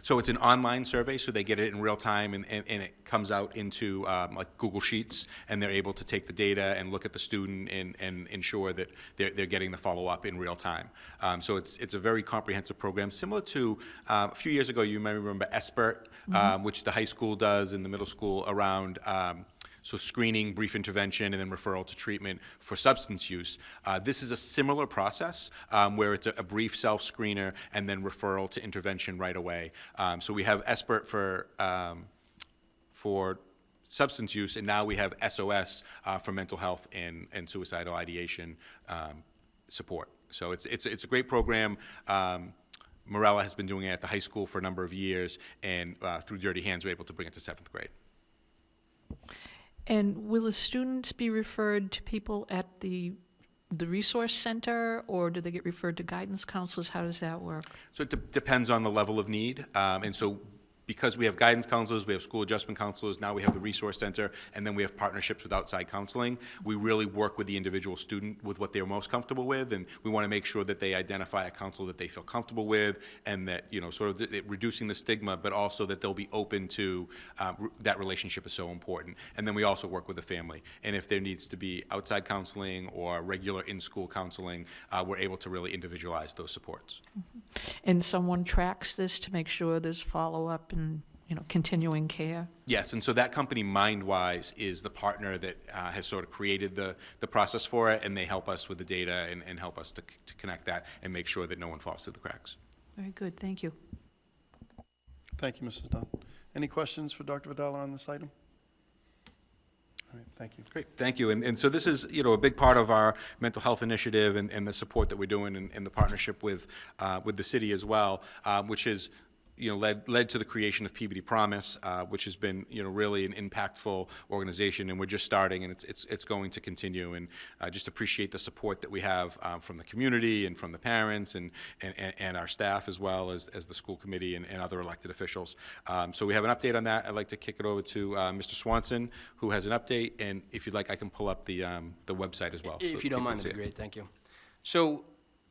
Speaker 2: So it's an online survey, so they get it in real time, and it comes out into like Google Sheets, and they're able to take the data and look at the student and ensure that they're getting the follow-up in real time. So it's a very comprehensive program, similar to a few years ago. You may remember ESPERT, which the high school does and the middle school around. So screening, brief intervention, and then referral to treatment for substance use. This is a similar process where it's a brief self-screener and then referral to intervention right away. So we have ESPERT for substance use, and now we have SOS for mental health and suicidal ideation support. So it's a great program. Morella has been doing it at the high school for a number of years, and through Dirty Hands, we're able to bring it to 7th grade.
Speaker 6: And will the students be referred to people at the resource center, or do they get referred to guidance counselors? How does that work?
Speaker 2: So it depends on the level of need. And so because we have guidance counselors, we have school adjustment counselors, now we have the resource center, and then we have partnerships with outside counseling. We really work with the individual student with what they're most comfortable with, and we want to make sure that they identify a counselor that they feel comfortable with, and that, sort of reducing the stigma, but also that they'll be open to that relationship is so important. And then we also work with the family. And if there needs to be outside counseling or regular in-school counseling, we're able to really individualize those supports.
Speaker 6: And someone tracks this to make sure there's follow-up and continuing care?
Speaker 2: Yes, and so that company, MindWise, is the partner that has sort of created the process for it, and they help us with the data and help us to connect that and make sure that no one falls through the cracks.
Speaker 6: Very good, thank you.
Speaker 1: Thank you, Mrs. Dunn. Any questions for Dr. Vidala on this item? All right, thank you.
Speaker 2: Great, thank you. And so this is, a big part of our mental health initiative and the support that we're doing in the partnership with the city as well, which is led to the creation of Peabody Promise, which has been, really an impactful organization, and we're just starting, and it's going to continue. And I just appreciate the support that we have from the community and from the parents and our staff, as well as the school committee and other elected officials. So we have an update on that. I'd like to kick it over to Mr. Swanson, who has an update, and if you'd like, I can pull up the website as well.
Speaker 8: If you don't mind, that'd be great, thank you. So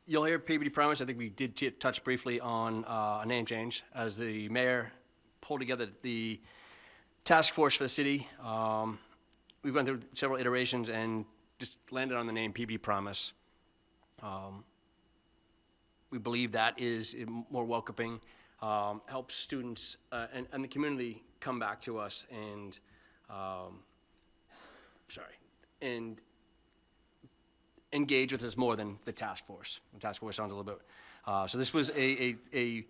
Speaker 8: you'll hear Peabody Promise. I think we did touch briefly on a name change as the mayor pulled together the task force for the city. We've gone through several iterations and just landed on the name Peabody Promise. We believe that is more welcoming, helps students and the community come back to us and, and engage with us more than the task force. The task force sounds a little bit, so this was a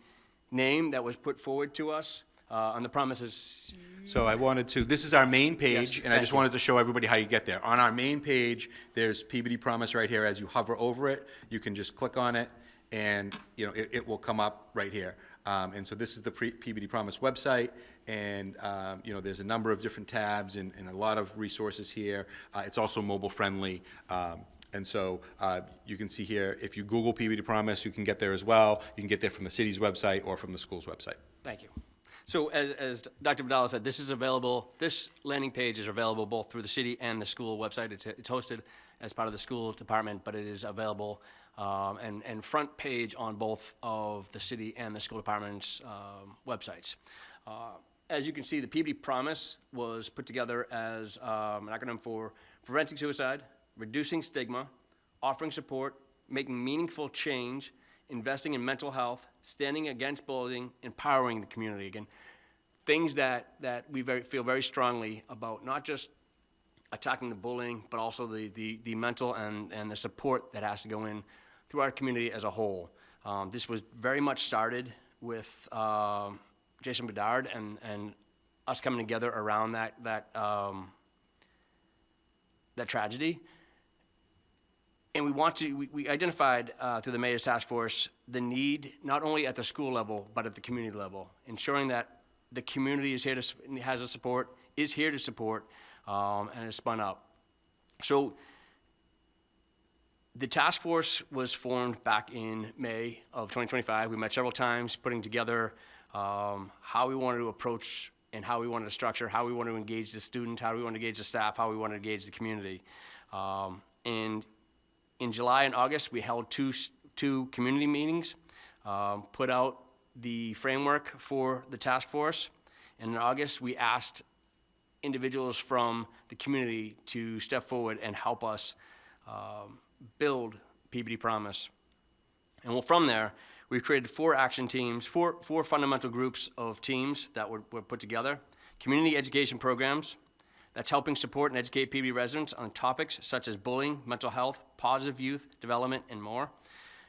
Speaker 8: name that was put forward to us on the promises.
Speaker 2: So I wanted to, this is our main page,
Speaker 8: Yes,
Speaker 2: and I
Speaker 8: thank
Speaker 2: just
Speaker 8: you.
Speaker 2: wanted to show everybody how you get there. On our main page, there's Peabody Promise right here. As you hover over it, you can just click on it, and it will come up right here. And so this is the Peabody Promise website, and there's a number of different tabs and a lot of resources here. It's also mobile friendly. And so you can see here, if you Google Peabody Promise, you can get there as well. You can get there from the city's website or from the school's website.
Speaker 8: Thank you. So as Dr. Vidal said, this is available, this landing page is available both through the city and the school website. It's hosted as part of the school department, but it is available and front page on both of the city and the school department's websites. As you can see, the Peabody Promise was put together as an acronym for preventing suicide, reducing stigma, offering support, making meaningful change, investing in mental health, standing against bullying, empowering the community. Again, things that we feel very strongly about, not just attacking the bullying, but also the mental and the support that has to go in through our community as a whole. This was very much started with Jason Bedard and us coming together around that tragedy. And we identified through the mayor's task force the need, not only at the school level, but at the community level, ensuring that the community is here is here to support, and is spun up. So the task force was formed back in May of 2025. We met several times, putting together how we wanted to approach and how we wanted to structure, how we wanted to engage the students, how we wanted to engage the staff, how we wanted to engage the community. And in July and August, we held two community meetings, put out the framework for the task force. And in August, we asked individuals from the community to step forward and help us build Peabody Promise. And from there, we created 4 action teams, four fundamental groups of teams that were put together. Community education programs, that's helping support and educate Peabody residents on topics such as bullying, mental health, positive youth development, and more.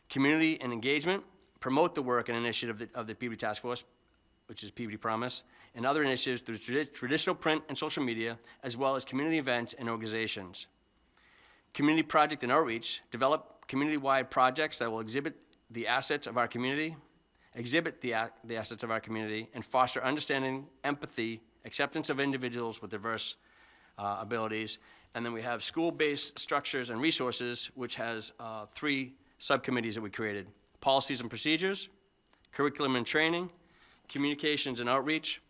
Speaker 8: Community and engagement, promote the work and initiative of the Peabody Task Force, which is Peabody Promise, and other initiatives through traditional print and social media, as well as community events and organizations. Community project and outreach, develop community-wide projects that will exhibit the assets of our community, and foster understanding, empathy, acceptance of individuals with diverse abilities. And then we have school-based structures and resources, which has 3 subcommittees that we created: policies and procedures, curriculum and training, communications and outreach.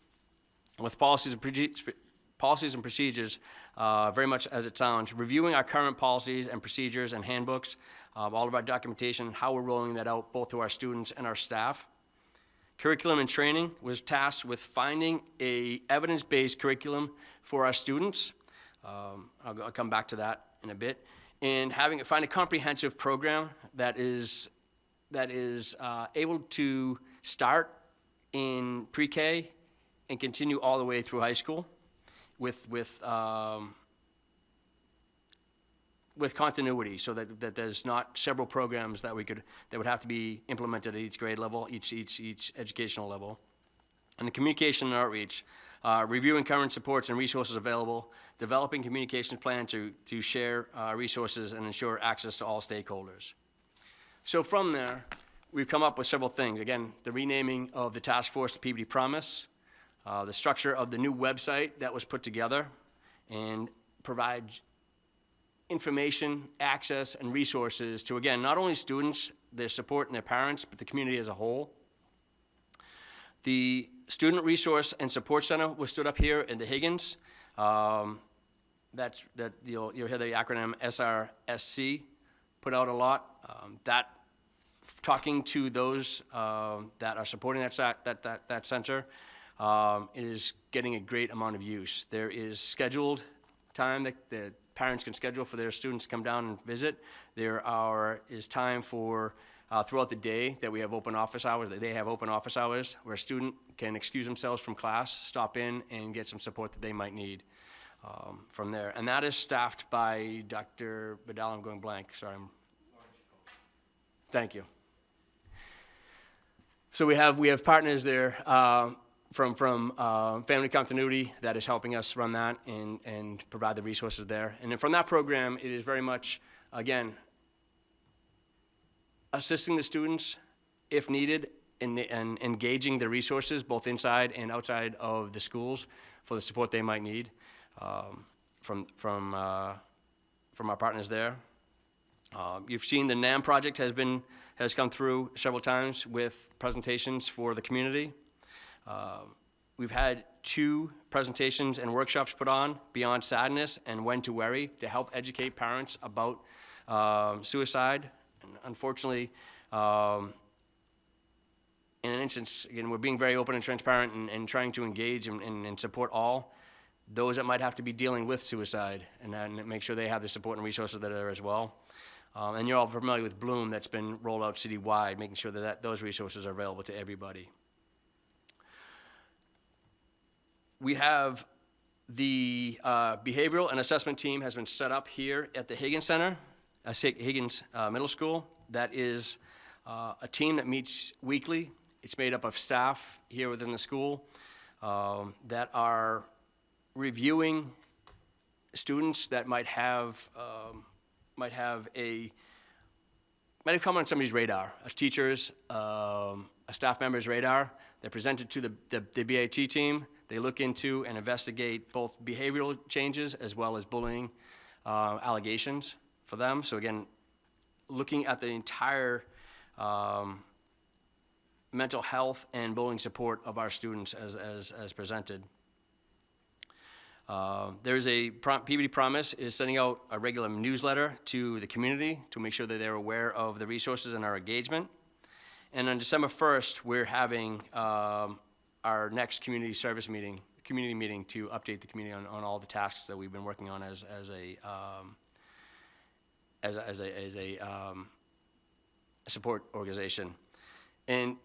Speaker 8: With policies and procedures, very much as it sounds, reviewing our current policies and procedures and handbooks, all of our documentation, how we're rolling that out both to our students and our staff. Curriculum and training was tasked with finding a evidence-based curriculum for our students. I'll come back to that in a bit. And find a comprehensive program that is able to start in pre-K and continue all the way through high school with continuity, so that there's not several programs that would have to be implemented at each grade level, each educational level. And the communication and outreach, reviewing current supports and resources available, developing communications plan to share resources and ensure access to all stakeholders. So from there, we've come up with several things. Again, the renaming of the task force to Peabody Promise, the structure of the new website that was put together, and provide information, access, and resources to, again, not only students, their support, and their parents, but the community as a whole. The Student Resource and Support Center was stood up here in the Higgins. You'll hear the acronym SRSC put out a lot. Talking to those that are supporting that center, it is getting a great amount of use. There is scheduled time that the parents can schedule for their students to come down and visit. There is time for throughout the day that we have open office hours, that they have open office hours, where a student can excuse themselves from class, stop in, and get some support that they might need from there. And that is staffed by Dr. Badal. I'm going blank, sorry. Thank you. So we have partners there from Family Continuity that is helping us run that and provide the resources there. And then from that program, it is very much, again, assisting the students if needed and engaging the resources both inside and outside of the schools for the support they might need from our partners there. You've seen the NAM project has come through several times with presentations for the community. We've had 2 presentations and workshops put on, Beyond Sadness and When to Worry, to help educate parents about suicide. And unfortunately, in an instance, again, we're being very open and transparent and trying to engage and support all those that might have to be dealing with suicide and make sure they have the support and resources that are there as well. And you're all familiar with Bloom that's been rolled out citywide, making sure that those resources are available to everybody. We have the behavioral and assessment team has been set up here at the Higgins Center, Higgins Middle School. That is a team that meets weekly. It's made up of staff here within the school that are reviewing students that might have come on somebody's radar, as teachers, a staff member's radar. They're presented to the BAT team. They look into and investigate both behavioral changes as well as bullying allegations for them. So again, looking at the entire mental health and bullying support of our students as presented. There's a Peabody Promise is sending out a regular newsletter to the community to make sure that they're aware of the resources and our engagement. And on December 1st, we're having our next community meeting to update the community on all the tasks that we've been working on as a support organization. And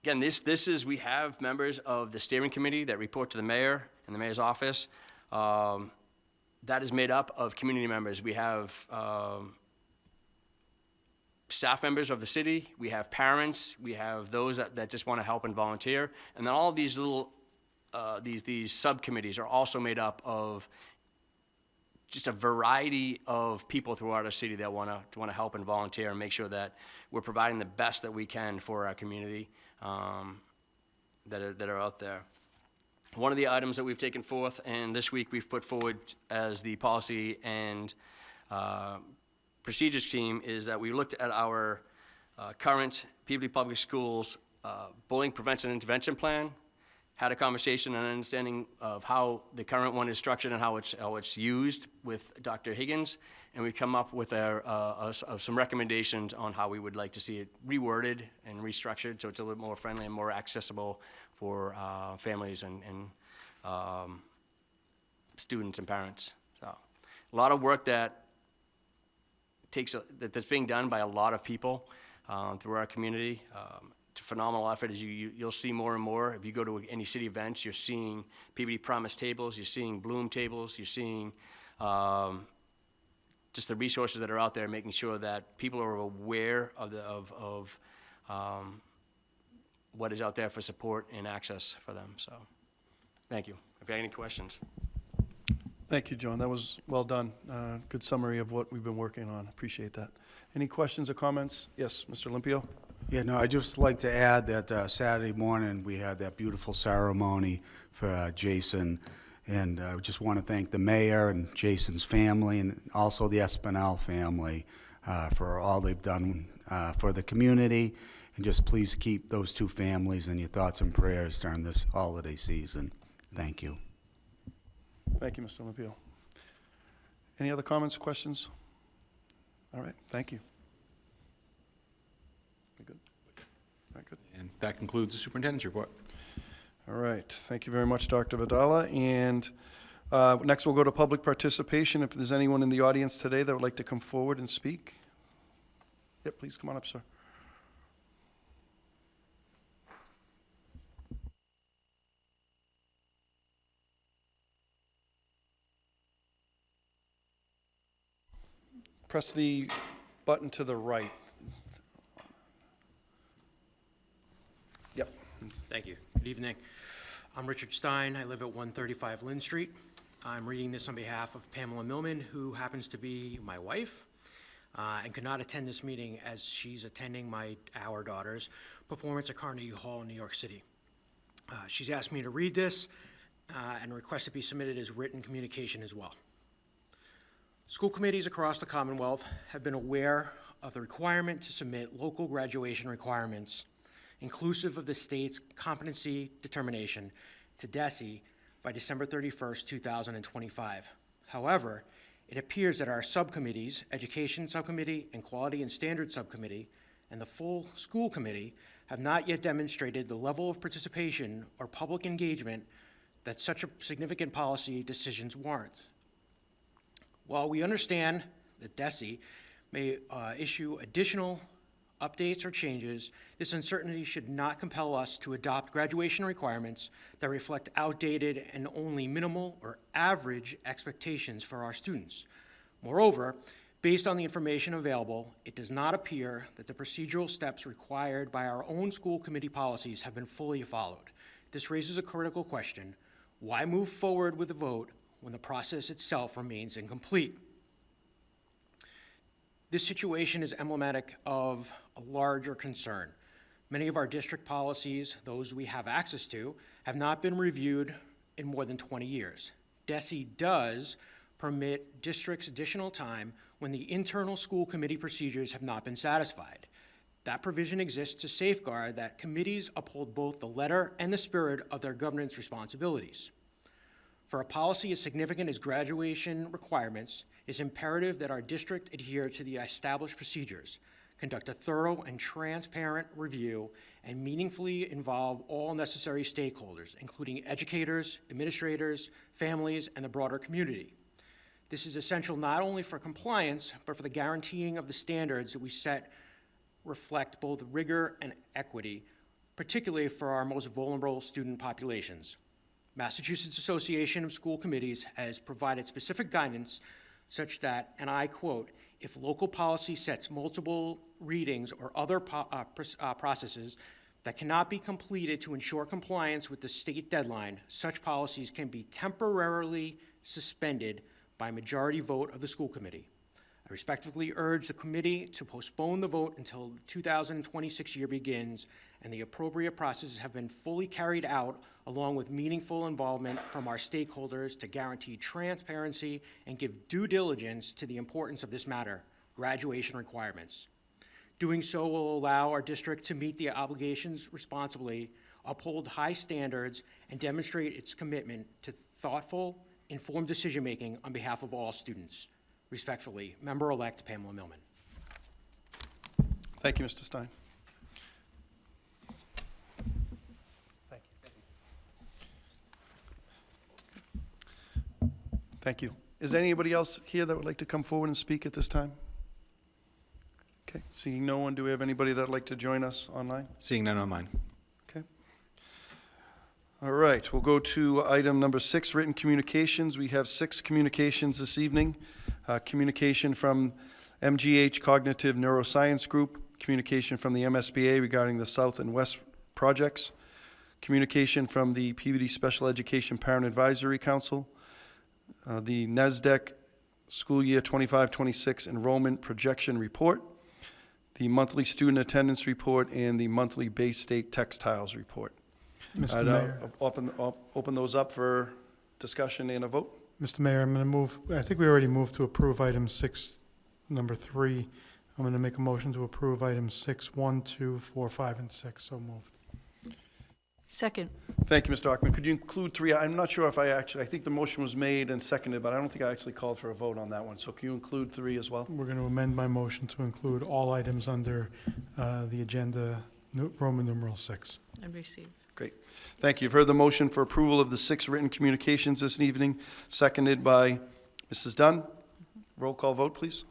Speaker 8: again, we have members of the steering committee that report to the mayor and the mayor's office. That is made up of community members. We have staff members of the city, we have parents, we have those that just want to help and volunteer, and then all of these little, these subcommittees are also made up of just a variety of people throughout our city that want to help and volunteer and make sure that we're providing the best that we can for our community that are out there. One of the items that we've taken forth, and this week we've put forward as the policy and procedures team, is that we looked at our current Peabody Public Schools bullying prevention and intervention plan, had a conversation and understanding of how the current one is structured and how it's used with Dr. Higgins, and we come up with some recommendations on how we would like to see it reworded and restructured so it's a little more friendly and more accessible for families and students and parents. So a lot of work that's being done by a lot of people through our community. It's a phenomenal effort. As you'll see more and more. If you go to any city events, you're seeing Peabody Promise tables, you're seeing Bloom tables, you're seeing just the resources that are out there, making sure that people are aware of what is out there for support and access for them. So, thank you. If you have any questions.
Speaker 1: Thank you, John. That was well done. Good summary of what we've been working on. Appreciate that. Any questions or comments? Yes, Mr. Limpio?
Speaker 10: Yeah, no, I'd just like to add that Saturday morning, we had that beautiful ceremony for Jason, and I just want to thank the mayor and Jason's family, and also the Espinal family for all they've done for the community, and just please keep those two families in your thoughts and prayers during this holiday season. Thank you.
Speaker 1: Thank you, Mr. Limpio. Any other comments or questions? All right, thank you. We good? All right, good.
Speaker 2: And that concludes the superintendent's report.
Speaker 1: All right, thank you very much, Dr. Vidala. And next we'll go to public participation. If there's anyone in the audience today that would like to come forward and speak. Yep, please come on up, sir. Press the button to the right. Yep.
Speaker 12: Thank you. Good evening. I'm Richard Stein. I live at 135 Lynn Street. I'm reading this on behalf of Pamela Millman, who happens to be my wife, and could not attend this meeting as she's attending our daughter's performance at Carnegie Hall in New York City. She's asked me to read this and request it be submitted as written communication as well. School committees across the Commonwealth have been aware of the requirement to submit local graduation requirements, inclusive of the state's competency determination, to DESE by December 31st, 2025. However, it appears that our subcommittees, Education Subcommittee and Quality and Standards Subcommittee, and the full school committee have not yet demonstrated the level of participation or public engagement that such a significant policy decisions warrant. While we understand that DESE may issue additional updates or changes, this uncertainty should not compel us to adopt graduation requirements that reflect outdated and only minimal or average expectations for our students. Moreover, based on the information available, it does not appear that the procedural steps required by our own school committee policies have been fully followed. This raises a critical question: why move forward with a vote when the process itself remains incomplete? This situation is emblematic of a larger concern. Many of our district policies, those we have access to, have not been reviewed in more than 20 years. DESE does permit districts additional time when the internal school committee procedures have not been satisfied. That provision exists to safeguard that committees uphold both the letter and the spirit of their governance responsibilities. For a policy as significant as graduation requirements, it's imperative that our district adhere to the established procedures, conduct a thorough and transparent review, and meaningfully involve all necessary stakeholders, including educators, administrators, families, and the broader community. This is essential not only for compliance, but for the guaranteeing of the standards that we set reflect both rigor and equity, particularly for our most vulnerable student populations. Massachusetts Association of School Committees has provided specific guidance such that, and I quote, "If local policy sets multiple readings or other processes that cannot be completed to ensure compliance with the state deadline, such policies can be temporarily suspended by majority vote of the school committee. I respectfully urge the committee to postpone the vote until the 2026 year begins and the appropriate processes have been fully carried out, along with meaningful involvement from our stakeholders to guarantee transparency and give due diligence to the importance of this matter, graduation requirements. Doing so will allow our district to meet the obligations responsibly, uphold high standards, and demonstrate its commitment to thoughtful, informed decision-making on behalf of all students. Respectfully, Member-elect Pamela Millman."
Speaker 1: Thank you, Mr. Stein. Thank you. Thank you. Is there anybody else here that would like to come forward and speak at this time? Okay, seeing no one, do we have anybody that would like to join us online?
Speaker 2: Seeing none on mine.
Speaker 1: Okay. All right, we'll go to item number 6, written communications. We have 6 communications this evening. Communication from MGH Cognitive Neuroscience Group, communication from the MSBA regarding the South and West projects, communication from the Peabody Special Education Parent Advisory Council, the NESDEC School Year 25-26 Enrollment Projection Report, the monthly student attendance report, and the monthly Bay State Textiles Report.
Speaker 7: Mr.
Speaker 1: I'd
Speaker 7: Mayor,
Speaker 1: open those up for discussion and a vote.
Speaker 7: Mr. Mayor, I'm going to move, I think we already moved to approve item 6, number 3. I'm going to make a motion to approve items 6, 1, 2, 4, 5, and 6. So moved.
Speaker 6: Second.
Speaker 1: Thank you, Mr. Hockman. Could you include 3? I'm not sure if I think the motion was made and seconded, but I don't think I actually called for a vote on that one. So can you include 3 as well?
Speaker 7: We're going to amend my motion to include all items under the agenda, Roman numeral 6.
Speaker 6: And receive.
Speaker 1: Great. Thank you. You've heard the motion for approval of the 6 written communications this evening, seconded by Mrs. Dunn. Roll call vote, please.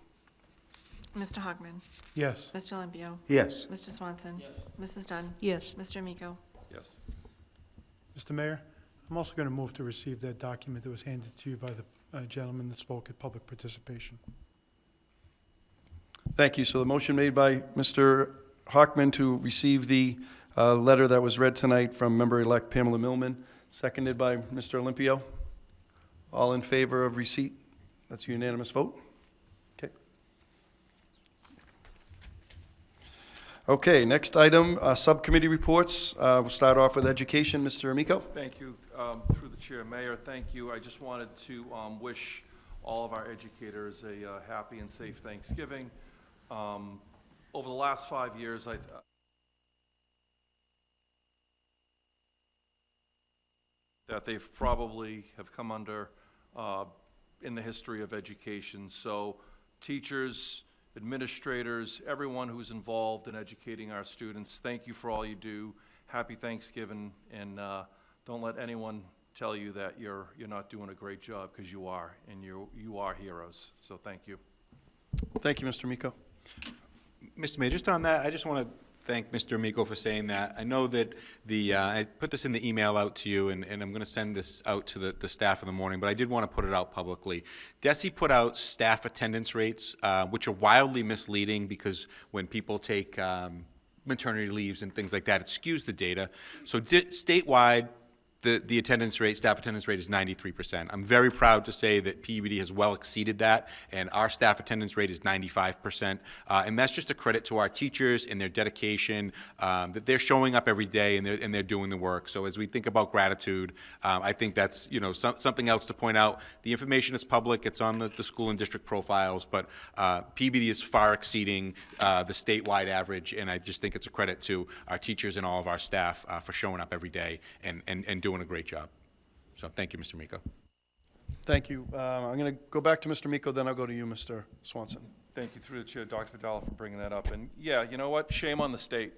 Speaker 9: Mr. Hockman.
Speaker 7: Yes.
Speaker 9: Mr. Olympio.
Speaker 10: Yes.
Speaker 9: Mr. Swanson. Yes. Mrs. Dunn.
Speaker 6: Yes.
Speaker 9: Mr. Amico.
Speaker 11: Yes.
Speaker 7: Mr. Mayor, I'm also going to move to receive that document that was handed to you by the gentleman that spoke at public participation.
Speaker 1: Thank you. So the motion made by Mr. Hockman to receive the letter that was read tonight from member-elect Pamela Millman, seconded by Mr. Olympio. All in favor of receipt? That's a unanimous vote. Okay. Okay, next item, subcommittee reports. We'll start off with education. Mr. Amico.
Speaker 11: Thank you. Through the chair, Mayor, thank you. I just wanted to wish all of our educators a happy and safe Thanksgiving. Over the last 5 years, that they've probably have come under in the history of education. So teachers, administrators, everyone who's involved in educating our students, thank you for all you do. Happy Thanksgiving, and don't let anyone tell you that you're not doing a great job, because you are, and you are heroes. So thank you.
Speaker 1: Thank you, Mr. Amico.
Speaker 2: Mr. Mayor, just on that, I just want to thank Mr. Amico for saying that. I know that I put this in the email out to you, and I'm going to send this out to the staff in the morning, but I did want to put it out publicly. DESE put out staff attendance rates, which are wildly misleading, because when people take maternity leaves and things like that, it skews the data. So statewide, the attendance rate, staff attendance rate is 93%. I'm very proud to say that Peabody has well exceeded that, and our staff attendance rate is 95%. And that's just a credit to our teachers and their dedication, that they're showing up every day and they're doing the work. So as we think about gratitude, I think that's something else to point out. The information is public; it's on the school and district profiles, but Peabody is far exceeding the statewide average, and I just think it's a credit to our teachers and all of our staff for showing up every day and doing a great job. So thank you, Mr. Miko.
Speaker 1: Thank you. I'm going to go back to Mr. Miko, then I'll go to you, Mr. Swanson.
Speaker 11: Thank you, through the chair, Dr. Vidal, for bringing that up. And yeah, you know what? Shame on the state.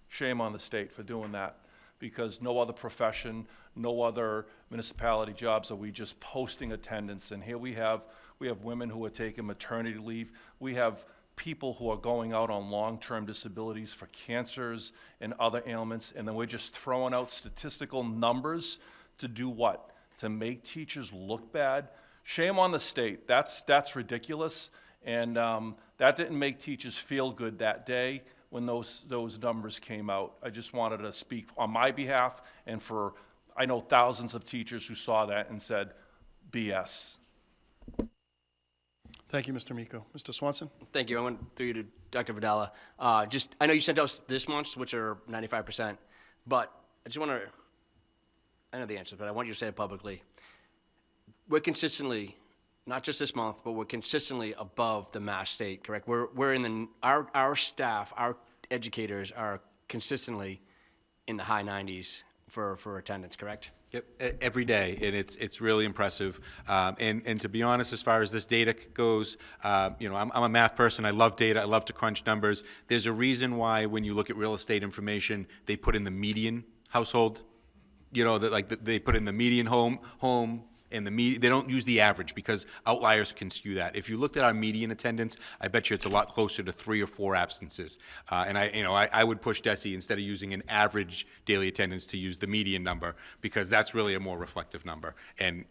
Speaker 11: Shame on the state for doing that, because no other profession, no other municipality jobs are we just posting attendance. And here we have women who are taking maternity leave. We have people who are going out on long-term disabilities for cancers and other ailments, and then we're just throwing out statistical numbers to do what? To make teachers look bad? Shame on the state. That's ridiculous, and that didn't make teachers feel good that day when those numbers came out. I just wanted to speak on my behalf, and for, I know thousands of teachers who saw that and said, BS.
Speaker 1: Thank you, Mr. Miko. Mr. Swanson?
Speaker 8: Thank you. I went through you to Dr. Vidala. I know you sent out this month's, which are 95%, but I just want to, I know the answer, but I want you to say it publicly. We're consistently, not just this month, but we're consistently above the Mass State, correct? We're in the, our staff, our educators are consistently in the high 90s for attendance, correct?
Speaker 2: Yep, every day, and it's really impressive. And to be honest, as far as this data goes, I'm a math person. I love data. I love to crunch numbers. There's a reason why when you look at real estate information, they put in the median household. They put in the median home. And they don't use the average, because outliers can skew that. If you looked at our median attendance, I bet you it's a lot closer to 3 or 4 absences. And I would push DESE, instead of using an average daily attendance, to use the median number, because that's really a more reflective number. And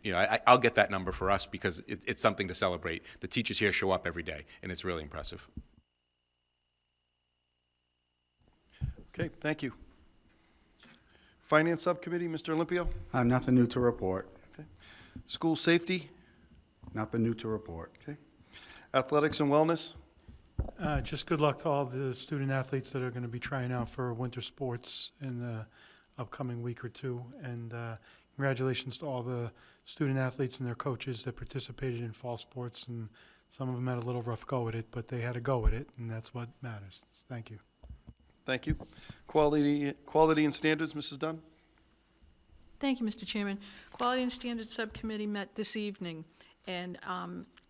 Speaker 2: I'll get that number for us, because it's something to celebrate. The teachers here show up every day, and it's really impressive.
Speaker 1: Okay, thank you. Finance Subcommittee, Mr. Olympio?
Speaker 10: Nothing new to report.
Speaker 1: School safety,
Speaker 10: Nothing new to report.
Speaker 1: Okay. Athletics and wellness?
Speaker 7: Just good luck to all the student athletes that are going to be trying out for winter sports in the upcoming week or two. And congratulations to all the student athletes and their coaches that participated in fall sports. And some of them had a little rough go at it, but they had to go at it, and that's what matters. Thank you.
Speaker 1: Thank you. Quality and standards, Mrs. Dunn?
Speaker 6: Thank you, Mr. Chairman. Quality and Standards Subcommittee met this evening, and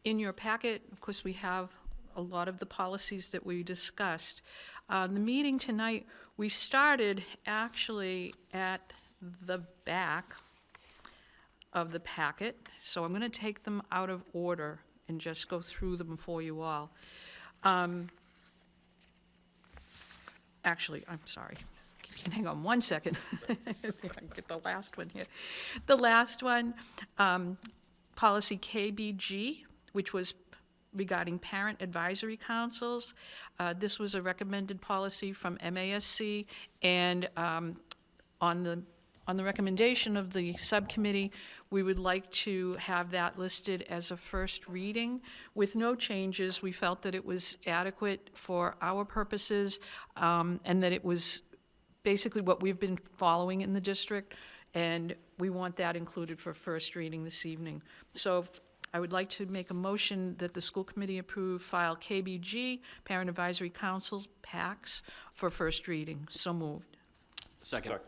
Speaker 6: in your packet, of course, we have a lot of the policies that we discussed. The meeting tonight, we started actually at the back of the packet, so I'm going to take them out of order and just go through them for you all. Actually, I'm sorry. Hang on one second. Get the last one here. The last one, policy KBG, which was regarding parent advisory councils. This was a recommended policy from MASC, and on the recommendation of the subcommittee, we would like to have that listed as a first reading. With no changes, we felt that it was adequate for our purposes, and that it was basically what we've been following in the district, and we want that included for first reading this evening. So I would like to make a motion that the school committee approve file KBG, Parent Advisory Councils, PACs, for first reading. So moved.
Speaker 8: Second.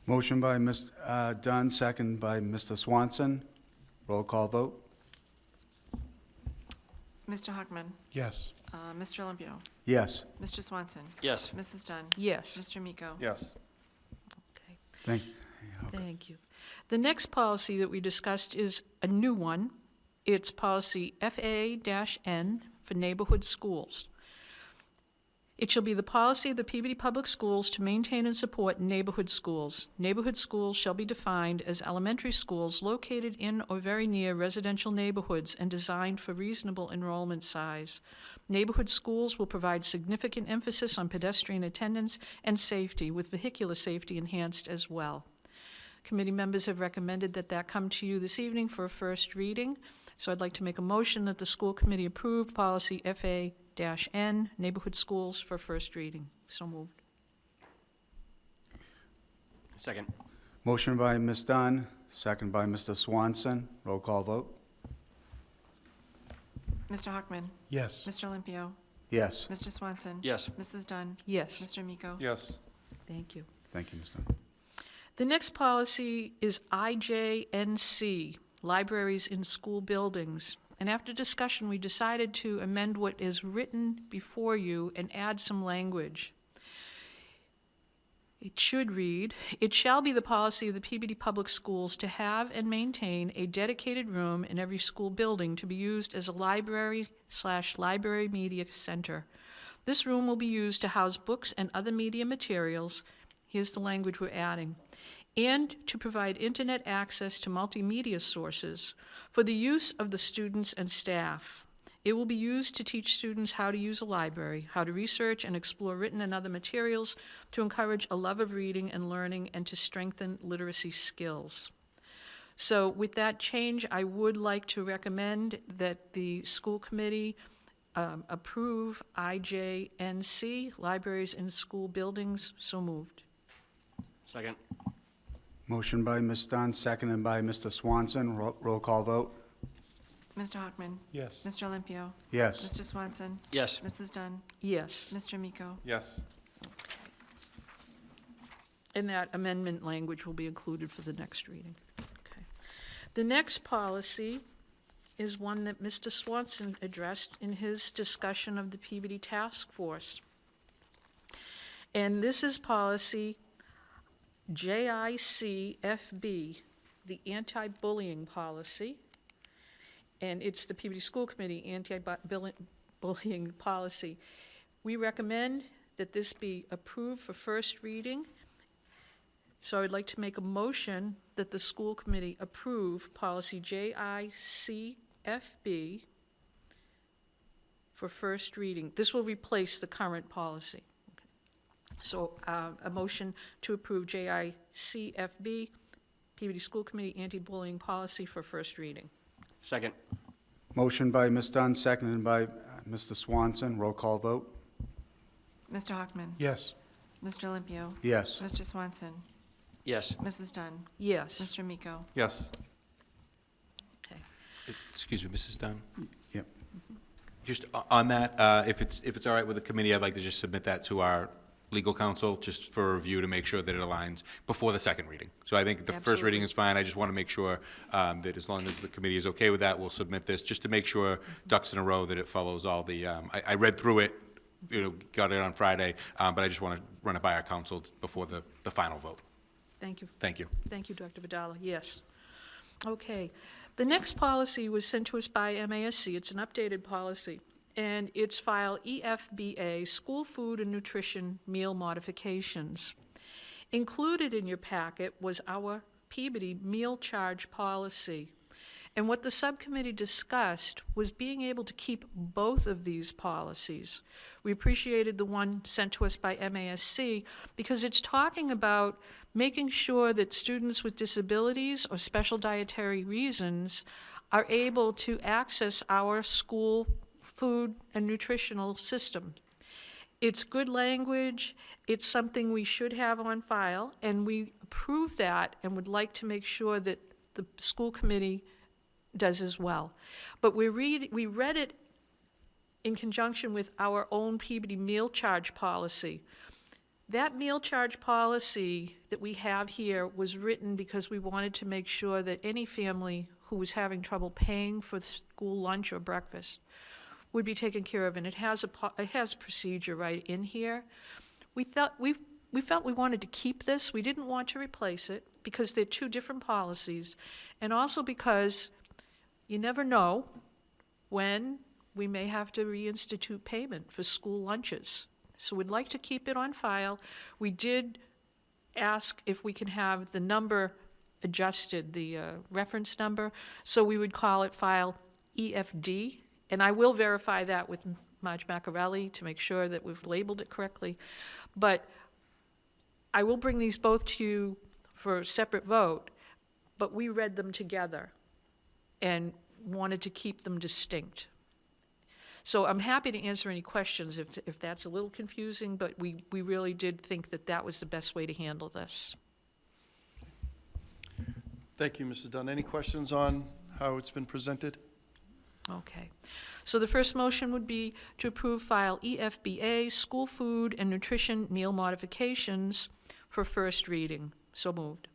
Speaker 10: Motion by Ms. Dunn, second by Mr. Swanson. Roll call vote.
Speaker 9: Mr. Hockman.
Speaker 7: Yes.
Speaker 9: Mr. Olympio.
Speaker 10: Yes.
Speaker 9: Mr. Swanson.
Speaker 8: Yes.
Speaker 9: Mrs. Dunn.
Speaker 6: Yes.
Speaker 9: Mr. Miko.
Speaker 11: Yes.
Speaker 6: Okay.
Speaker 10: Thank
Speaker 6: You. The next policy that we discussed is a new one. It's policy FA-N for neighborhood schools. It shall be the policy of the Peabody Public Schools to maintain and support neighborhood schools. Neighborhood schools shall be defined as elementary schools located in or very near residential neighborhoods and designed for reasonable enrollment size. Neighborhood schools will provide significant emphasis on pedestrian attendance and safety, with vehicular safety enhanced as well. Committee members have recommended that that come to you this evening for a first reading. So I'd like to make a motion that the school committee approve policy FA-N, neighborhood schools, for first reading. So moved.
Speaker 8: Second.
Speaker 10: Motion by Ms. Dunn, second by Mr. Swanson. Roll call vote.
Speaker 9: Mr. Hockman.
Speaker 7: Yes.
Speaker 9: Mr. Olympio.
Speaker 10: Yes.
Speaker 9: Mr. Swanson.
Speaker 8: Yes.
Speaker 9: Mrs. Dunn.
Speaker 6: Yes.
Speaker 9: Mr. Miko.
Speaker 11: Yes.
Speaker 6: Thank you.
Speaker 10: Thank you, Ms. Dunn.
Speaker 6: The next policy is IJNC, libraries in school buildings. And after discussion, we decided to amend what is written before you and add some language. It should read, "It shall be the policy of the Peabody Public Schools to have and maintain a dedicated room in every school building to be used as a library/library media center. This room will be used to house books and other media materials," here's the language we're adding, "and to provide internet access to multimedia sources for the use of the students and staff. It will be used to teach students how to use a library, how to research and explore written and other materials, to encourage a love of reading and learning, and to strengthen literacy skills." So with that change, I would like to recommend that the school committee approve IJNC, libraries in school buildings. So moved.
Speaker 8: Second.
Speaker 10: Motion by Ms. Dunn, seconded by Mr. Swanson. Roll call vote.
Speaker 9: Mr. Hockman.
Speaker 7: Yes.
Speaker 9: Mr. Olympio.
Speaker 10: Yes.
Speaker 9: Mr. Swanson.
Speaker 8: Yes.
Speaker 9: Mrs. Dunn.
Speaker 6: Yes.
Speaker 9: Mr. Miko.
Speaker 11: Yes.
Speaker 6: And that amendment language will be included for the next reading. Okay. The next policy is one that Mr. Swanson addressed in his discussion of the Peabody Task Force. And this is policy JICFB, the anti-bullying policy. And it's the Peabody School Committee anti-bullying policy. We recommend that this be approved for first reading. So I would like to make a motion that the school committee approve policy JICFB for first reading. This will replace the current policy. Okay. So a motion to approve JICFB Peabody School Committee anti-bullying policy for first reading.
Speaker 8: Second.
Speaker 10: Motion by Ms. Dunn, seconded by Mr. Swanson. Roll call vote?
Speaker 9: Mr. Hockman.
Speaker 7: Yes.
Speaker 9: Mr. Olympio.
Speaker 10: Yes.
Speaker 9: Mr. Swanson.
Speaker 8: Yes.
Speaker 9: Mrs. Dunn.
Speaker 6: Yes.
Speaker 9: Mr. Miko.
Speaker 11: Yes.
Speaker 6: Okay.
Speaker 2: Excuse me, Mrs. Dunn?
Speaker 10: Yep.
Speaker 2: Just on that, if it's all right with the committee, I'd like to just submit that to our legal counsel, just for review to make sure that it aligns before the second reading. So I think the first reading is fine. I just want to make sure that as long as the committee is okay with that, we'll submit this, just to make sure ducks in a row that it follows all the, I read through it, got it on Friday, but I just want to run it by our council before the final vote.
Speaker 6: Thank you.
Speaker 2: Thank you.
Speaker 6: Thank you, Dr. Vidala. Yes. Okay. The next policy was sent to us by MASC. It's an updated policy, and it's file EFBA, School Food and Nutrition Meal Modifications. Included in your packet was our Peabody meal charge policy. And what the subcommittee discussed was being able to keep both of these policies. We appreciated the one sent to us by MASC because it's talking about making sure that students with disabilities or special dietary reasons are able to access our school food and nutritional system. It's good language, it's something we should have on file, and we approve that and would like to make sure that the school committee does as well. But we read it in conjunction with our own Peabody meal charge policy. That meal charge policy that we have here was written because we wanted to make sure that any family who was having trouble paying for school lunch or breakfast would be taken care of, and it has a procedure right in here. We felt we wanted to keep this. We didn't want to replace it because they're two different policies, and also because you never know when we may have to reinstitute payment for school lunches. So we'd like to keep it on file. We did ask if we can have the number adjusted, the reference number, so we would call it file EFD, and I will verify that with Marge Macarelli to make sure that we've labeled it correctly. But I will bring these both to you for a separate vote, but we read them together and wanted to keep them distinct. So I'm happy to answer any questions if that's a little confusing, but we really did think that that was the best way to handle this.
Speaker 1: Thank you, Mrs. Dunn. Any questions on how it's been presented?
Speaker 6: Okay. So the first motion would be to approve file EFBA, School Food and Nutrition Meal Modifications for first reading. So moved.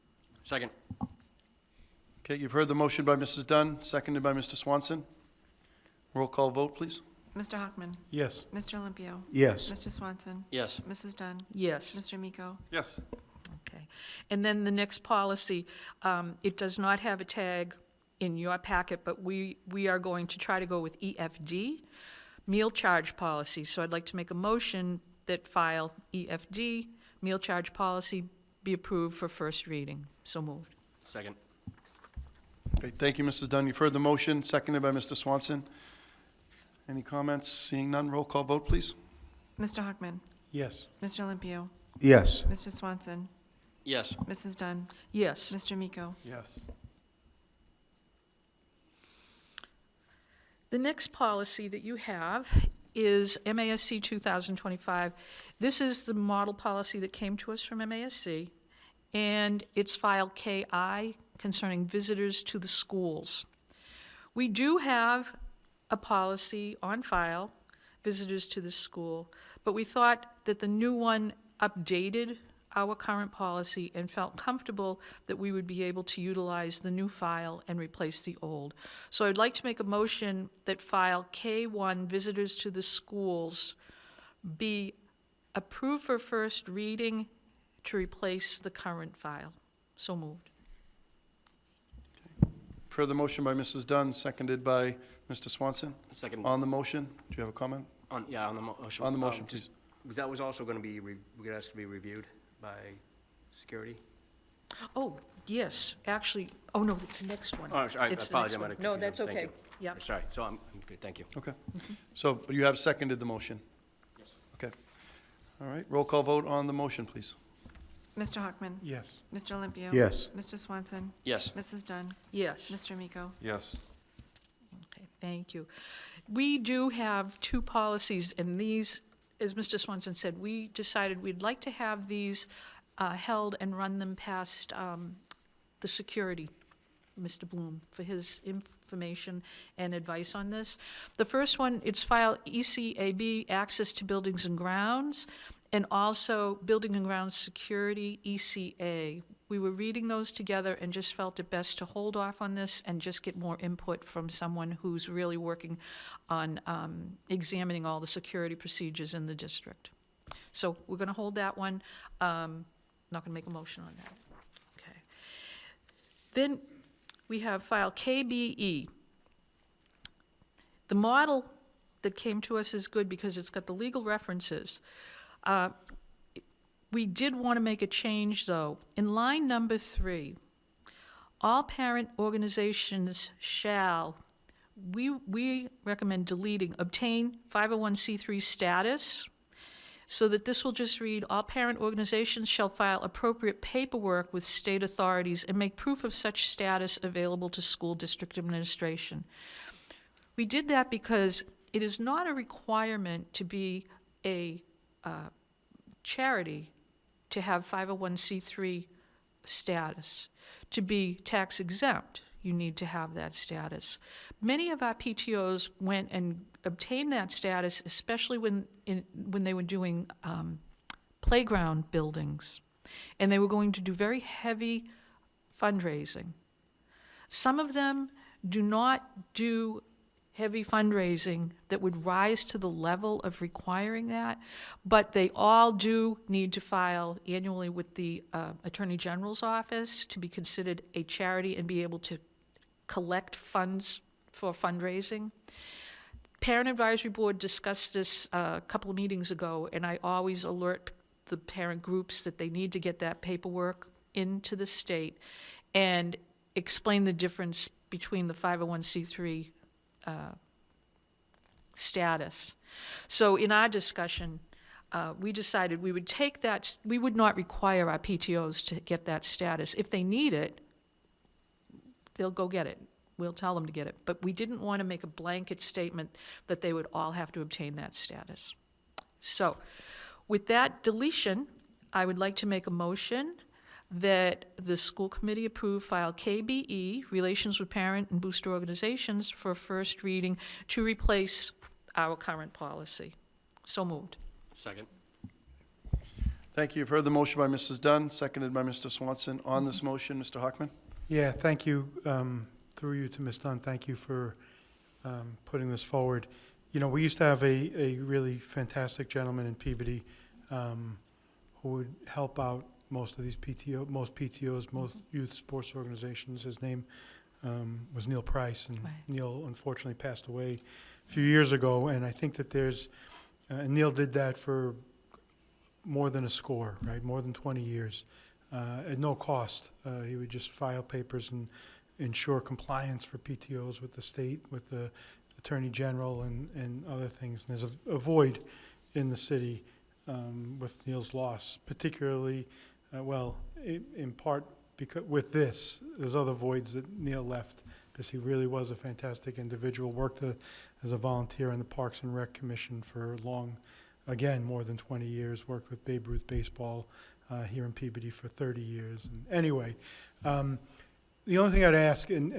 Speaker 8: Second.
Speaker 1: Okay, you've heard the motion by Mrs. Dunn, seconded by Mr. Swanson. Roll call vote, please.
Speaker 9: Mr. Hockman.
Speaker 7: Yes.
Speaker 9: Mr. Olympio.
Speaker 10: Yes.
Speaker 9: Mr. Swanson.
Speaker 8: Yes.
Speaker 9: Mrs. Dunn.
Speaker 6: Yes.
Speaker 9: Mr. Miko.
Speaker 11: Yes.
Speaker 6: Okay. And then the next policy, it does not have a tag in your packet, but we are going to try to go with EFD, meal charge policy. So I'd like to make a motion that file EFD, meal charge policy, be approved for first reading. So moved.
Speaker 8: Second.
Speaker 1: Okay, thank you, Mrs. Dunn. You've heard the motion, seconded by Mr. Swanson. Any comments? Seeing none, roll call vote, please.
Speaker 9: Mr. Hockman.
Speaker 7: Yes.
Speaker 9: Mr. Olympio.
Speaker 10: Yes.
Speaker 9: Mr. Swanson.
Speaker 8: Yes.
Speaker 9: Mrs. Dunn.
Speaker 6: Yes.
Speaker 9: Mr. Miko.
Speaker 11: Yes.
Speaker 6: The next policy that you have is MASC 2025. This is the model policy that came to us from MASC, and it's file KI concerning visitors to the schools. We do have a policy on file, visitors to the school, but we thought that the new one updated our current policy and felt comfortable that we would be able to utilize the new file and replace the old. So I'd like to make a motion that file K1, visitors to the schools, be approved for first reading to replace the current file. So moved.
Speaker 1: Further motion by Mrs. Dunn, seconded by Mr. Swanson.
Speaker 8: Second.
Speaker 1: On the motion, do you have a comment?
Speaker 8: On the motion.
Speaker 1: On the motion,
Speaker 8: just- That was also going to be, we could ask to be reviewed by security?
Speaker 6: Oh, yes, actually, oh no, it's the next one.
Speaker 8: Oh, sorry, I
Speaker 6: It's the
Speaker 8: apologize,
Speaker 6: next
Speaker 8: I might
Speaker 6: one.
Speaker 8: have
Speaker 6: No,
Speaker 8: confused
Speaker 6: that's
Speaker 8: them. Thank
Speaker 6: okay.
Speaker 8: you.
Speaker 6: Yeah.
Speaker 8: Sorry, so I'm good, thank you.
Speaker 1: Okay. So, but you have seconded the motion?
Speaker 8: Yes.
Speaker 1: Okay. All right, roll call vote on the motion, please.
Speaker 9: Mr. Hockman?
Speaker 7: Yes.
Speaker 9: Mr. Olympio?
Speaker 10: Yes.
Speaker 9: Mr. Swanson?
Speaker 8: Yes.
Speaker 9: Mrs. Dunn?
Speaker 6: Yes.
Speaker 9: Mr. Amico?
Speaker 11: Yes.
Speaker 6: Okay, thank you. We do have two policies, and these, as Mr. Swanson said, we decided we'd like to have these held and run them past the security, Mr. Bloom, for his information and advice on this. The first one, it's file ECAB, Access to Buildings and Grounds, and also Building and Grounds Security, ECA. We were reading those together and just felt it best to hold off on this and just get more input from someone who's really working on examining all the security procedures in the district. So we're going to hold that one. Not going to make a motion on that. Okay. Then we have file KBE. The model that came to us is good because it's got the legal references. We did want to make a change, though. In line number 3, all parent organizations shall, we recommend deleting, obtain 501c3 status, so that this will just read, all parent organizations shall file appropriate paperwork with state authorities and make proof of such status available to school district administration. We did that because it is not a requirement to be a charity to have 501c3 status. To be tax exempt, you need to have that status. Many of our PTOs went and obtained that status, especially when they were doing playground buildings, and they were going to do very heavy fundraising. Some of them do not do heavy fundraising that would rise to the level of requiring that, but they all do need to file annually with the Attorney General's office to be considered a charity and be able to collect funds for fundraising. Parent Advisory Board discussed this a couple of meetings ago, and I always alert the parent groups that they need to get that paperwork into the state and explain the difference between the 501c3 status. So in our discussion, we decided we would take that, we would not require our PTOs to get that status. If they need it, they'll go get it. We'll tell them to get it. But we didn't want to make a blanket statement that they would all have to obtain that status. So with that deletion, I would like to make a motion that the school committee approve file KBE, Relations with Parent and Booster Organizations, for first reading to replace our current policy. So moved.
Speaker 8: Second.
Speaker 1: Thank you. You've heard the motion by Mrs. Dunn, seconded by Mr. Swanson. On this motion, Mr. Hockman?
Speaker 7: Yeah, thank you. Through you to Ms. Dunn, thank you for putting this forward. You know, we used to have a really fantastic gentleman in Peabody who would help out most of these most PTOs, most youth sports organizations. His name was Neil Price, and
Speaker 6: Right.
Speaker 7: Neil unfortunately passed away a few years ago, and I think that there's, and Neil did that for more than a score, right, more than 20 years, at no cost. He would just file papers and ensure compliance for PTOs with the state, with the Attorney General and other things. And there's a void in the city with Neil's loss, particularly, in part because with this, there's other voids that Neil left, because he really was a fantastic individual, worked as a volunteer in the Parks and Rec Commission for more than 20 years, worked with Babe Ruth Baseball here in Peabody for 30 years. And anyway, the only thing I'd ask, and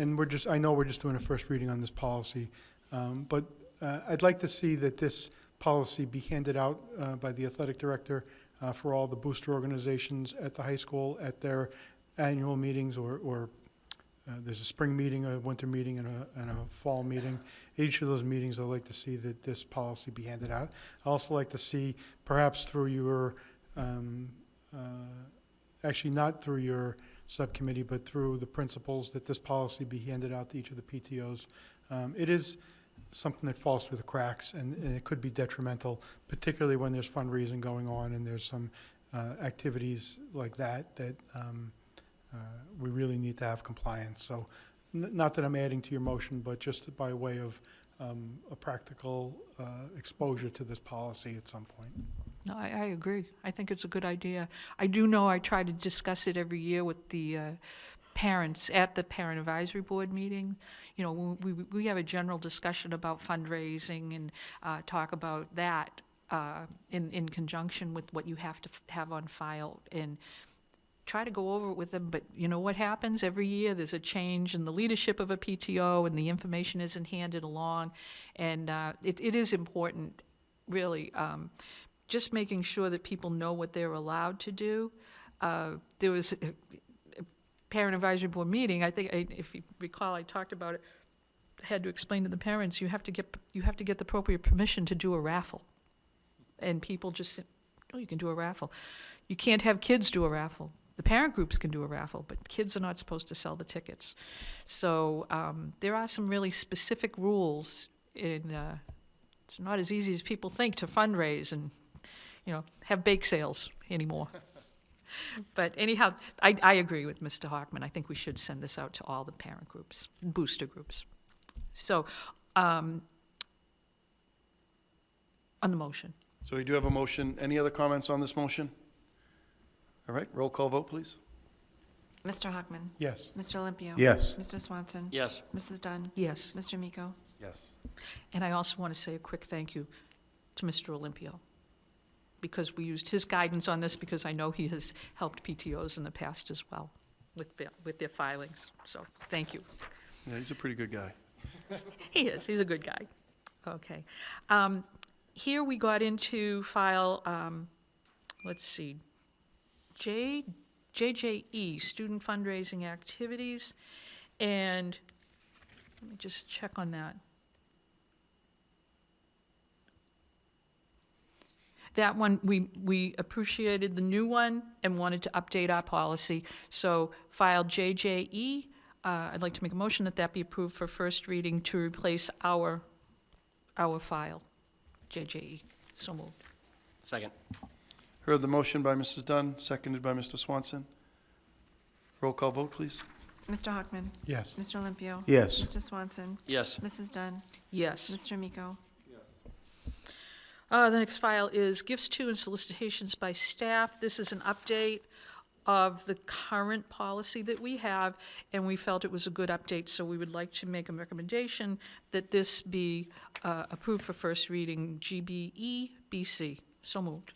Speaker 7: I know we're just doing a first reading on this policy, but I'd like to see that this policy be handed out by the athletic director for all the booster organizations at the high school at their annual meetings, or there's a spring meeting, a winter meeting, and a fall meeting. Each of those meetings, I'd like to see that this policy be handed out. I also like to see, perhaps through your, actually not through your subcommittee, but through the principals, that this policy be handed out to each of the PTOs. It is something that falls through the cracks, and it could be detrimental, particularly when there's fundraising going on and there's some activities like that we really need to have compliance. So not that I'm adding to your motion, but just by way of a practical exposure to this policy at some point.
Speaker 6: No, I agree. I think it's a good idea. I do know I try to discuss it every year with the parents at the Parent Advisory Board meeting. You know, we have a general discussion about fundraising and talk about that in conjunction with what you have to have on file, and try to go over it with them. But you know what happens? Every year there's a change in the leadership of a PTO, and the information isn't handed along. And it is important, really, just making sure that people know what they're allowed to do. There was a Parent Advisory Board meeting, I think, if you recall, I talked about it, I had to explain to the parents, you have to get the appropriate permission to do a raffle. And people just said, oh, you can do a raffle. You can't have kids do a raffle. The parent groups can do a raffle, but kids are not supposed to sell the tickets. So there are some really specific rules. It's not as easy as people think to fundraise and, you know, have bake sales anymore. But anyhow, I agree with Mr. Hockman. I think we should send this out to all the parent groups, booster groups. So, on the motion.
Speaker 1: So we do have a motion. Any other comments on this motion? All right, roll call vote, please.
Speaker 9: Mr. Hockman.
Speaker 7: Yes.
Speaker 9: Mr. Olympio.
Speaker 10: Yes.
Speaker 9: Mr. Swanson.
Speaker 8: Yes.
Speaker 9: Mrs. Dunn.
Speaker 6: Yes.
Speaker 9: Mr. Miko.
Speaker 11: Yes.
Speaker 6: And I also want to say a quick thank you to Mr. Olympio, because we used his guidance on this, because I know he has helped PTOs in the past as well with their filings. So, thank you.
Speaker 1: Yeah, he's a pretty good guy.
Speaker 6: He is. He's a good guy. Okay. Here we got into file, let's see, JJE, Student Fundraising Activities, and let me just check on that. That one, we appreciated the new one and wanted to update our policy. So file JJE, I'd like to make a motion that be approved for first reading to replace our file, JJE. So moved.
Speaker 8: Second.
Speaker 1: Heard the motion by Mrs. Dunn, seconded by Mr. Swanson. Roll call vote, please.
Speaker 9: Mr. Hockman.
Speaker 7: Yes.
Speaker 9: Mr. Olympio.
Speaker 10: Yes.
Speaker 9: Mr. Swanson.
Speaker 8: Yes.
Speaker 9: Mrs. Dunn.
Speaker 6: Yes.
Speaker 9: Mr. Miko.
Speaker 6: The next file is gifts to and solicitations by staff. This is an update of the current policy that we have, and we felt it was a good update, so we would like to make a recommendation that this be approved for first reading, GBE BC. So moved.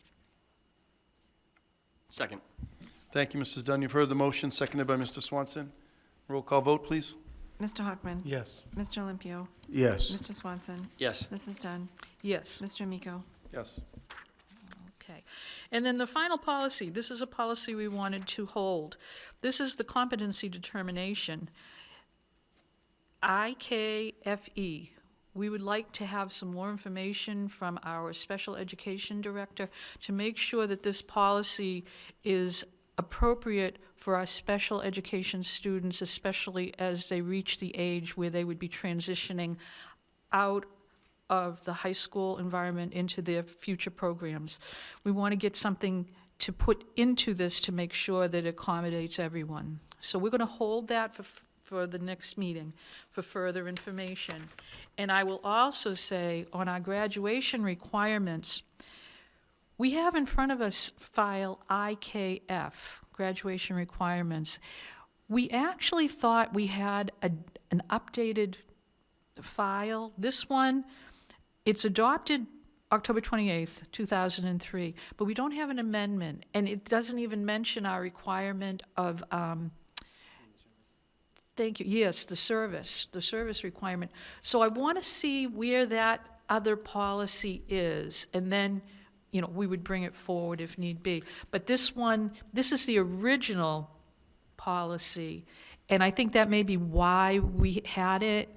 Speaker 8: Second.
Speaker 1: Thank you, Mrs. Dunn. You've heard the motion, seconded by Mr. Swanson. Roll call vote, please.
Speaker 9: Mr. Hockman.
Speaker 7: Yes.
Speaker 9: Mr. Olympio.
Speaker 10: Yes.
Speaker 9: Mr. Swanson.
Speaker 8: Yes.
Speaker 9: Mrs. Dunn.
Speaker 6: Yes.
Speaker 9: Mr. Miko.
Speaker 11: Yes.
Speaker 6: Okay. And then the final policy, this is a policy we wanted to hold. This is the competency determination. IKFE. We would like to have some more information from our special education director to make sure that this policy is appropriate for our special education students, especially as they reach the age where they would be transitioning out of the high school environment into their future programs. We want to get something to put into this to make sure that it accommodates everyone. So we're going to hold that for the next meeting for further information. And I will also say, on our graduation requirements, we have in front of us file IKF, graduation requirements. We actually thought we had an updated file. This one, it's adopted October 28th, 2003, but we don't have an amendment, and it doesn't even mention our requirement of, thank you, yes, the service requirement. So I want to see where that other policy is, and then, you know, we would bring it forward if need be. But this one, this is the original policy, and I think that may be why we had it.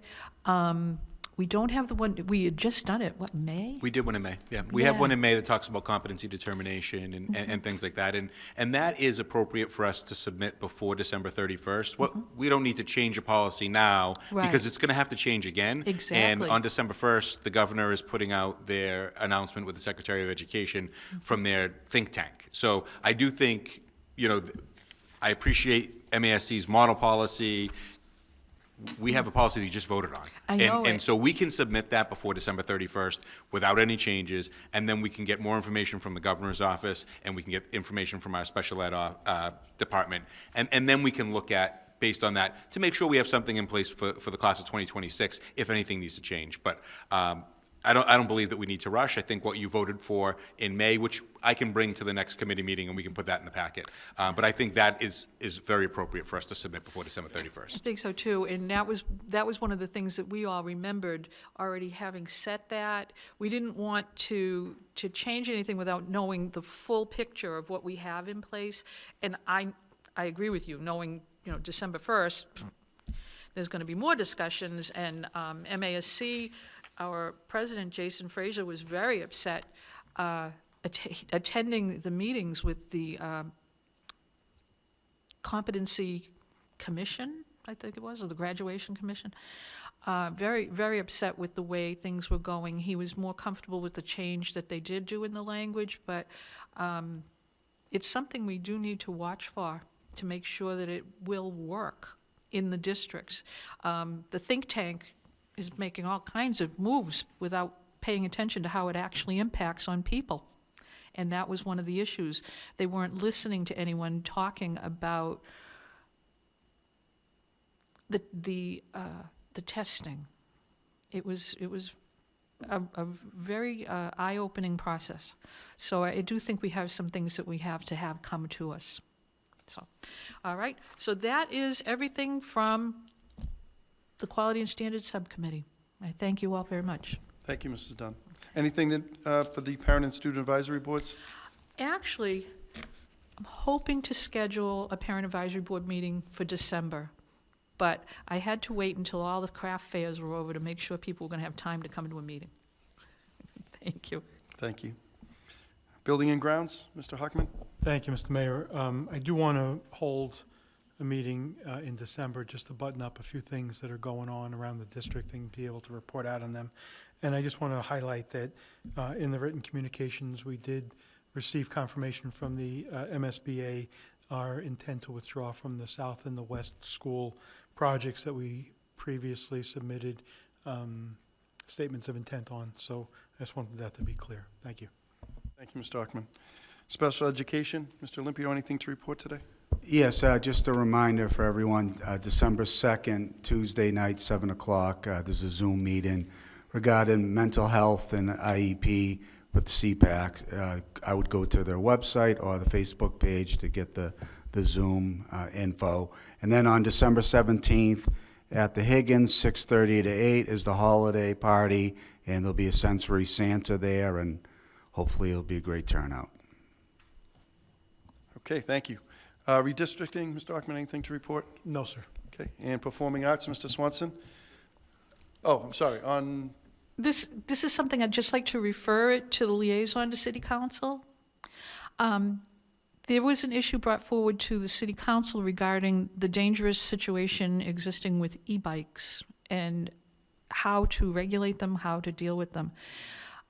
Speaker 6: We don't have the one, we had just done it, what, May?
Speaker 2: We did one in May, yeah. We have one
Speaker 6: Yeah.
Speaker 2: in May that talks about competency determination and things like that. And that is appropriate for us to submit before December 31st. We don't need to change a policy now
Speaker 6: Right.
Speaker 2: because it's going to have to change again.
Speaker 6: Exactly.
Speaker 2: And on December 1st, the governor is putting out their announcement with the Secretary of Education from their think tank. So I do think, you know, I appreciate MASC's model policy. we have a policy that you just voted on.
Speaker 6: I know
Speaker 2: And
Speaker 6: it.
Speaker 2: so we can submit that before December 31st without any changes, and then we can get more information from the governor's office, and we can get information from our special ed department, and then we can look at, based on that, to make sure we have something in place for the class of 2026, if anything needs to change. But I don't believe that we need to rush. I think what you voted for in May, which I can bring to the next committee meeting, and we can put that in the packet. But I think that is very appropriate for us to submit before December 31st.
Speaker 6: I think so too, and that was one of the things that we all remembered, already having set that. We didn't want to change anything without knowing the full picture of what we have in place. And I agree with you, knowing, December 1st, there's going to be more discussions, and MASC, our president, Jason Frazier, was very upset attending the meetings with the competency commission, I think it was, or the graduation commission. Very, very upset with the way things were going. He was more comfortable with the change that they did do in the language, but it's something we do need to watch for to make sure that it will work in the districts. The think tank is making all kinds of moves without paying attention to how it actually impacts on people. And that was one of the issues. They weren't listening to anyone talking about the testing. It was a very eye-opening process. So I do think we have some things that we have to have come to us. So, all right. So that is everything from the Quality and Standards Subcommittee. I thank you all very much.
Speaker 1: Thank you, Mrs. Dunn. Anything for the Parent and Student Advisory Boards?
Speaker 6: Actually, I'm hoping to schedule a Parent Advisory Board meeting for December, but I had to wait until all the craft fairs were over to make sure people were going to have time to come to a meeting. Thank you.
Speaker 1: Thank you. Building and Grounds, Mr. Huckman?
Speaker 7: Thank you, Mr. Mayor. I do want to hold a meeting in December just to button up a few things that are going on around the district and be able to report out on them. And I just want to highlight that in the written communications, we did receive confirmation from the MSBA our intent to withdraw from the South and the West School projects that we previously submitted statements of intent on. So I just wanted that to be clear. Thank you.
Speaker 1: Thank you, Mr. Huckman. Special Education, Mr. Olympio, anything to report today?
Speaker 10: Yes, just a reminder for everyone, December 2nd, Tuesday night, 7 o'clock, there's a Zoom meeting regarding mental health and IEP with CPAC. I would go to their website or the Facebook page to get the Zoom info. And then on December 17th at the Higgins, 6:30 to 8 is the holiday party, and there'll be a sensory Santa there, and hopefully it'll be a great turnout.
Speaker 1: Okay, thank you. Redistricting, Mr. Huckman, anything to report?
Speaker 7: No, sir.
Speaker 1: Okay, and Performing Arts, Mr. Swanson? Oh, I'm sorry, on,
Speaker 6: This is something I'd just like to refer it to the liaison to City Council. There was an issue brought forward to the City Council regarding the dangerous situation existing with e-bikes and how to regulate them, how to deal with them.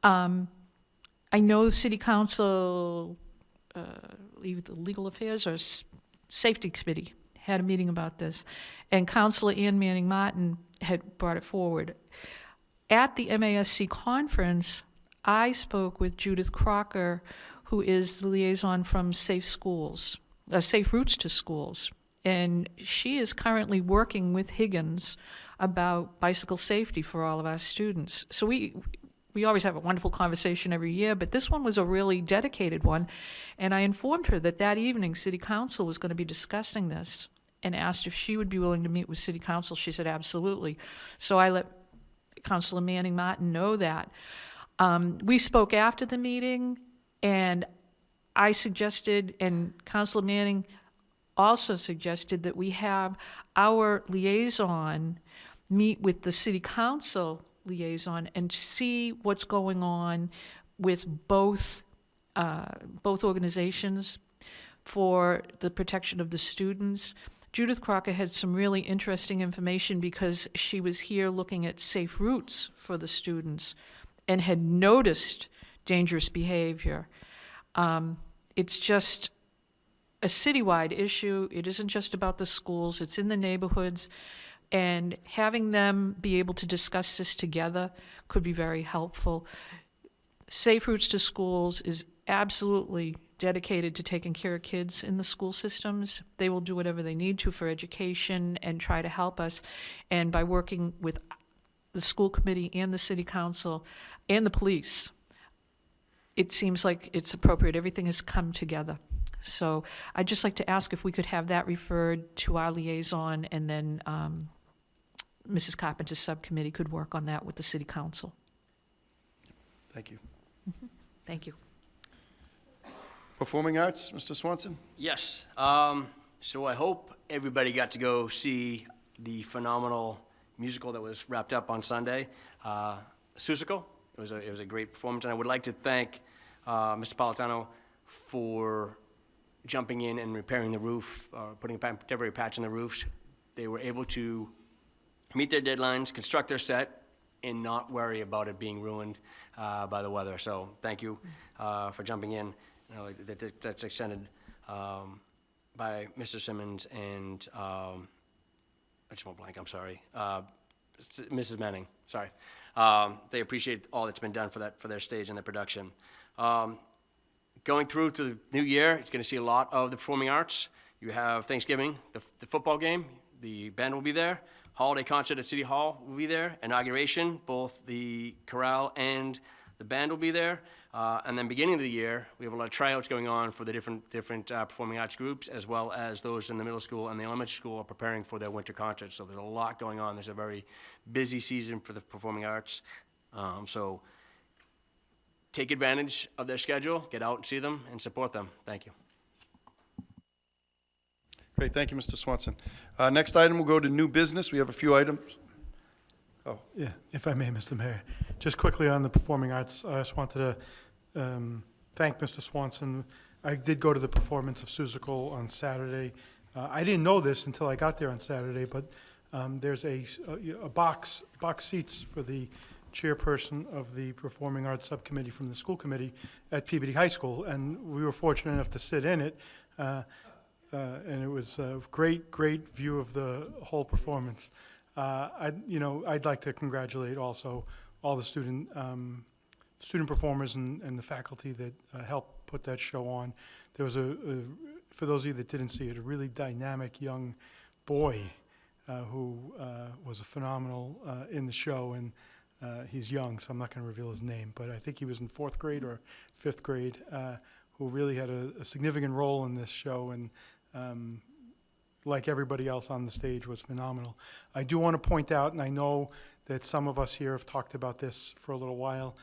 Speaker 6: I know the City Council, either Legal Affairs or Safety Committee had a meeting about this, and Councilor Ann Manning Martin had brought it forward. At the MASC conference, I spoke with Judith Crocker, who is the liaison from Safe Routes to Schools, and she is currently working with Higgins about bicycle safety for all of our students. So we always have a wonderful conversation every year, but this one was a really dedicated one, and I informed her that evening City Council was going to be discussing this and asked if she would be willing to meet with City Council. She said absolutely. So I let Councilor Manning Martin know that. We spoke after the meeting, and I suggested, and Councilor Manning also suggested, that we have our liaison meet with the City Council liaison and see what's going on with both organizations for the protection of the students. Judith Crocker had some really interesting information because she was here looking at safe routes for the students and had noticed dangerous behavior. It's just a citywide issue. It isn't just about the schools. It's in the neighborhoods. And having them be able to discuss this together could be very helpful. Safe Routes to Schools is absolutely dedicated to taking care of kids in the school systems. They will do whatever they need to for education and try to help us. And by working with the school committee and the city council and the police, it seems like it's appropriate. Everything has come together. So I'd just like to ask if we could have that referred to our liaison, and then Mrs. Carpenter's subcommittee could work on that with the city council.
Speaker 1: Thank you.
Speaker 6: Thank you.
Speaker 1: Performing Arts, Mr. Swanson?
Speaker 8: Yes. So I hope everybody got to go see the phenomenal musical that was wrapped up on Sunday, Seussical. It was a great performance, and I would like to thank Mr. Politano for jumping in and repairing the roof, putting a temporary patch on the roofs. They were able to meet their deadlines, construct their set, and not worry about it being ruined by the weather. So thank you for jumping in. You know, that's extended by Mr. Simmons and I just went blank, I'm sorry. Mrs. Manning, sorry. They appreciate all that's been done for their stage and their production. Going through to the new year, it's going to see a lot of the performing arts. You have Thanksgiving, the football game, the band will be there. Holiday concert at City Hall will be there. Inauguration, both the chorale and the band will be there. And then beginning of the year, we have a lot of tryouts going on for the different performing arts groups, as well as those in the middle school and the elementary school are preparing for their winter concerts. So there's a lot going on. There's a very busy season for the performing arts. So take advantage of their schedule, get out and see them, and support them. Thank you.
Speaker 1: Great, thank you, Mr. Swanson. Next item, we'll go to new business. We have a few items. Oh,
Speaker 7: Yeah, if I may, Mr. Mayor. Just quickly on the performing arts, I just wanted to thank Mr. Swanson. I did go to the performance of Seussical on Saturday. I didn't know this until I got there on Saturday, but there's a box seats for the chairperson of the Performing Arts Subcommittee from the school committee at Peabody High School, and we were fortunate enough to sit in it. And it was a great view of the whole performance. I'd like to congratulate also all the student performers and the faculty that helped put that show on. There was for those of you that didn't see it, a really dynamic young boy who was a phenomenal in the show, and he's young, so I'm not going to reveal his name, but I think he was in 4th grade or 5th grade, who really had a significant role in this show, and like everybody else on the stage, was phenomenal. I do want to point out, and I know that some of us here have talked about this for a little while,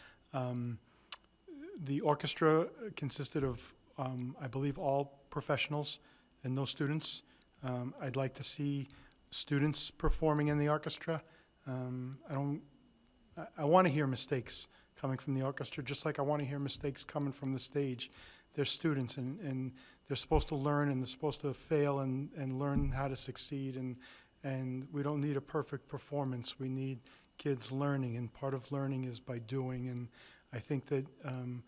Speaker 7: the orchestra consisted of, I believe, all professionals and no students. I'd like to see students performing in the orchestra. I want to hear mistakes coming from the orchestra, just like I want to hear mistakes coming from the stage. They're students, and they're supposed to learn, and they're supposed to fail and learn how to succeed, and we don't need a perfect performance. We need kids learning, and part of learning is by doing, and I think that, and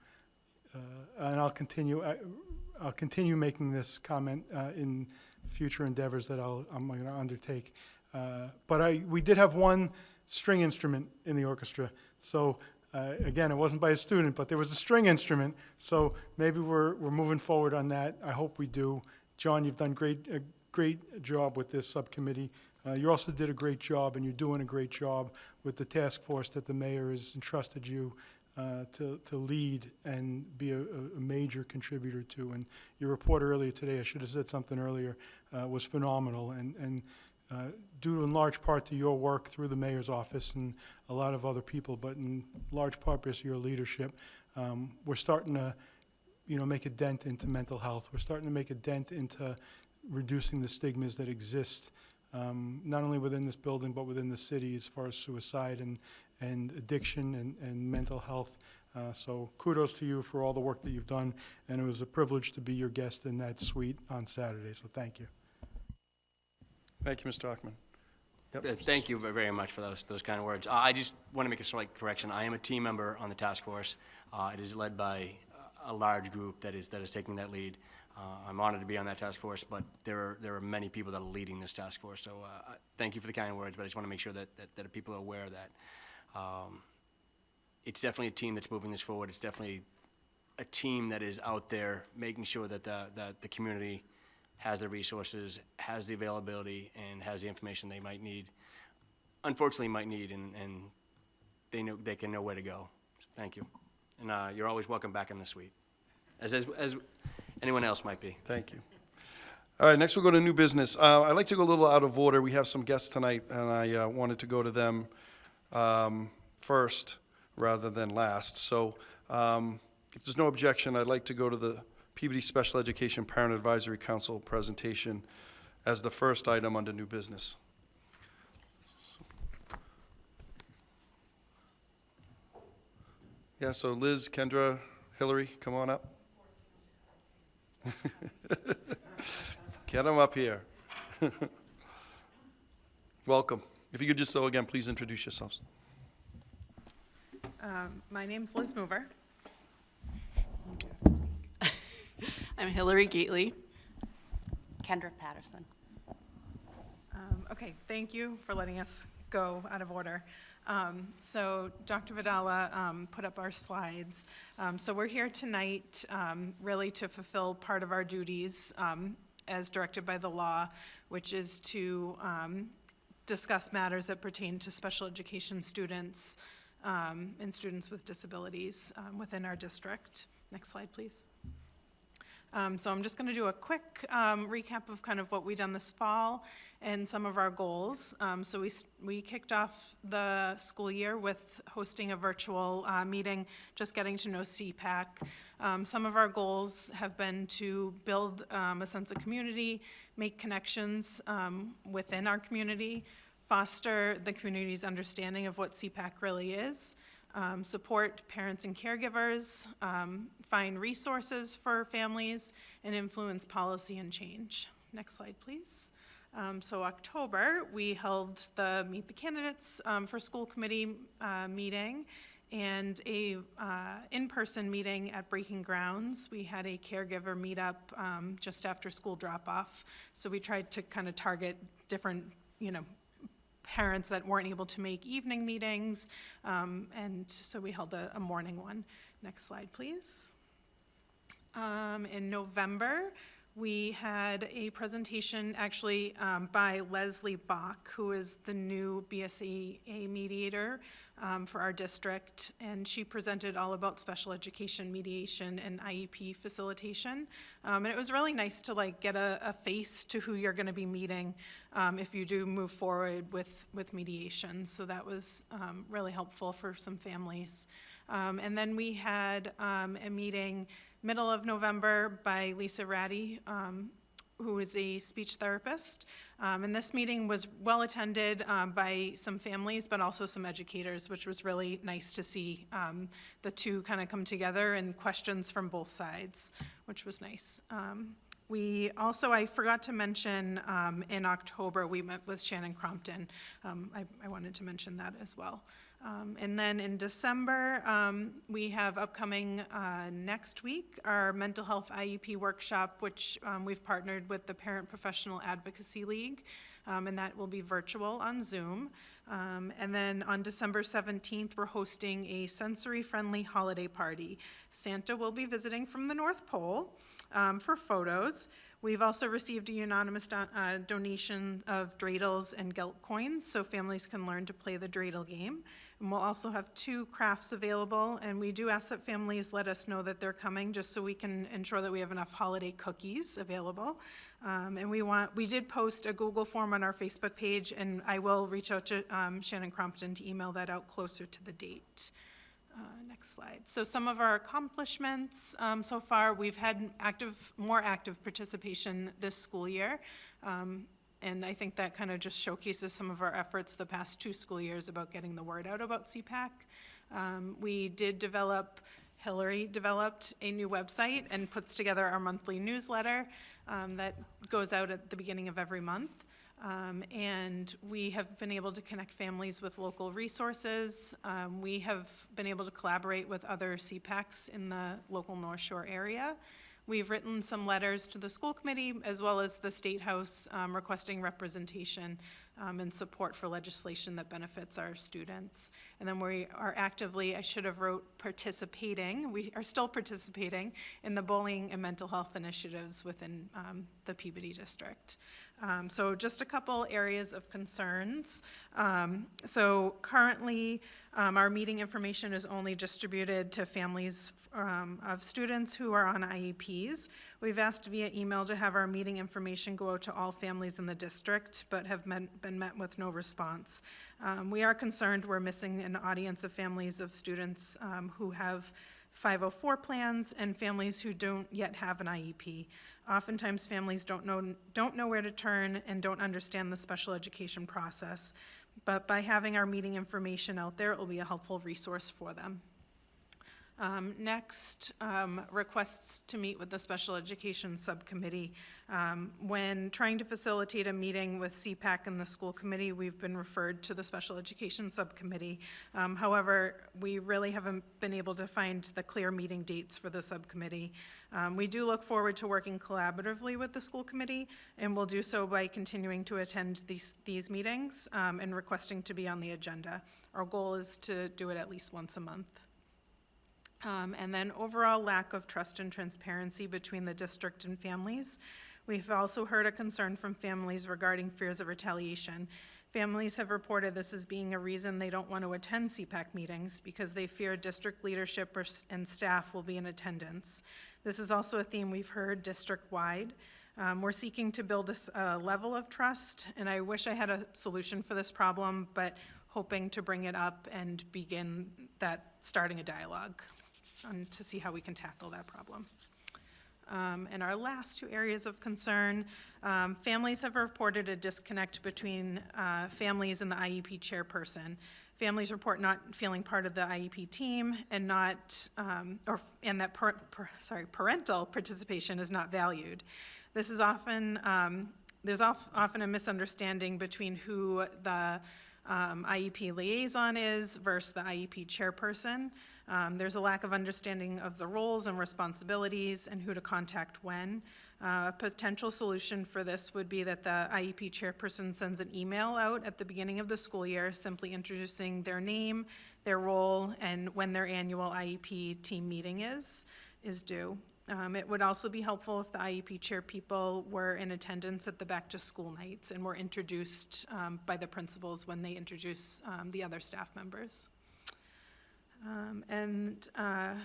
Speaker 7: I'll continue making this comment in future endeavors that I'm going to undertake. But we did have one string instrument in the orchestra, so again, it wasn't by a student, but there was a string instrument, so maybe we're moving forward on that. I hope we do. John, you've done a great job with this subcommittee. You also did a great job, and you're doing a great job with the task force that the mayor has entrusted you to lead and be a major contributor to. And your report earlier today, I should have said something earlier, was phenomenal, and due in large part to your work through the mayor's office and a lot of other people, but in large part because of your leadership, we're starting to, make a dent into mental health. We're starting to make a dent into reducing the stigmas that exist, not only within this building, but within the city as far as suicide and addiction and mental health. So kudos to you for all the work that you've done, and it was a privilege to be your guest in that suite on Saturday, so thank you.
Speaker 1: Thank you, Mr. Hockman. Yep.
Speaker 8: Thank you very much for those kind of words. I just want to make a slight correction. I am a team member on the task force. It is led by a large group that is taking that lead. I'm honored to be on that task force, but there are many people that are leading this task force. So thank you for the kind words, but I just want to make sure that people are aware that it's definitely a team that's moving this forward. It's definitely a team that is out there making sure that the community has the resources, has the availability, and has the information they might need, unfortunately might need, and they can know where to go. So thank you. And you're always welcome back in the suite, as anyone else might be.
Speaker 1: Thank you. All right, next we'll go to new business. I'd like to go a little out of order. We have some guests tonight, and I wanted to go to them first rather than last. So if there's no objection, I'd like to go to the Peabody Special Education Parent Advisory Council presentation as the first item under new business. Yeah, so Liz, Kendra, Hillary, come on up. Get them up here. Welcome. If you could just, though, again, please introduce yourselves.
Speaker 13: My name's Liz Mover. I'm Hillary Gately.
Speaker 14: Kendra Patterson.
Speaker 13: Okay, thank you for letting us go out of order. So Dr. Vidala put up our slides. So we're here tonight really to fulfill part of our duties as directed by the law, which is to discuss matters that pertain to special education students and students with disabilities within our district. Next slide, please. So I'm just going to do a quick recap of kind of what we've done this fall and some of our goals. So we kicked off the school year with hosting a virtual meeting, just getting to know CPAC. Some of our goals have been to build a sense of community, make connections within our community, foster the community's understanding of what CPAC really is, support parents and caregivers, find resources for families, and influence policy and change. Next slide, please. So October, we held the Meet the Candidates for School Committee meeting and a in-person meeting at Breaking Grounds. We had a caregiver meetup just after school drop-off. So we tried to kind of target different, parents that weren't able to make evening meetings, and so we held a morning one. Next slide, please. In November, we had a presentation actually by Leslie Bach, who is the new BSAA mediator for our district, and she presented all about special education mediation and IEP facilitation. And it was really nice to get a face to who you're going to be meeting if you do move forward with mediation. So that was really helpful for some families. And then we had a meeting middle of November by Lisa Ratty, who is a speech therapist. And this meeting was well attended by some families, but also some educators, which was really nice to see the two kind of come together and questions from both sides, which was nice. We also, I forgot to mention, in October, we met with Shannon Crompton. I wanted to mention that as well. And then in December, we have upcoming next week our mental health IEP workshop, which we've partnered with the Parent Professional Advocacy League, and that will be virtual on Zoom. And then on December 17th, we're hosting a sensory-friendly holiday party. Santa will be visiting from the North Pole for photos. We've also received a unanimous donation of dreidels and gelt coins, so families can learn to play the dreidel game. And we'll also have 2 crafts available, and we do ask that families let us know that they're coming, just so we can ensure that we have enough holiday cookies available. And we did post a Google form on our Facebook page, and I will reach out to Shannon Crompton to email that out closer to the date. Next slide. So some of our accomplishments so far, we've had more active participation this school year. And I think that kind of just showcases some of our efforts the past 2 school years about getting the word out about CPAC. Hillary developed a new website and puts together our monthly newsletter that goes out at the beginning of every month. And we have been able to connect families with local resources. We have been able to collaborate with other CPACs in the local North Shore area. We've written some letters to the school committee as well as the State House requesting representation and support for legislation that benefits our students. And then we are actively, I should have wrote participating, we are still participating in the bullying and mental health initiatives within the Peabody district. So just a couple areas of concerns. So currently, our meeting information is only distributed to families of students who are on IEPs. We've asked via email to have our meeting information go out to all families in the district, but have been met with no response. We are concerned we're missing an audience of families of students who have 504 plans and families who don't yet have an IEP. Oftentimes, families don't know where to turn and don't understand the special education process. But by having our meeting information out there, it will be a helpful resource for them. Next, requests to meet with the Special Education Subcommittee. When trying to facilitate a meeting with CPAC and the school committee, we've been referred to the Special Education Subcommittee. However, we really haven't been able to find the clear meeting dates for the subcommittee. We do look forward to working collaboratively with the school committee, and we'll do so by continuing to attend these meetings and requesting to be on the agenda. Our goal is to do it at least once a month. And then overall lack of trust and transparency between the district and families. We've also heard a concern from families regarding fears of retaliation. Families have reported this as being a reason they don't want to attend CPAC meetings because they fear district leadership and staff will be in attendance. This is also a theme we've heard district-wide. We're seeking to build a level of trust, and I wish I had a solution for this problem, but hoping to bring it up and begin starting a dialogue to see how we can tackle that problem. And our last two areas of concern, families have reported a disconnect between families and the IEP chairperson. Families report not feeling part of the IEP team and that parental participation is not valued. This is often, there's often a misunderstanding between who the IEP liaison is versus the IEP chairperson. There's a lack of understanding of the roles and responsibilities and who to contact when. A potential solution for this would be that the IEP chairperson sends an email out at the beginning of the school year, simply introducing their name, their role, and when their annual IEP team meeting is due. It would also be helpful if the IEP chair people were in attendance at the back to school nights and were introduced by the principals when they introduce the other staff members.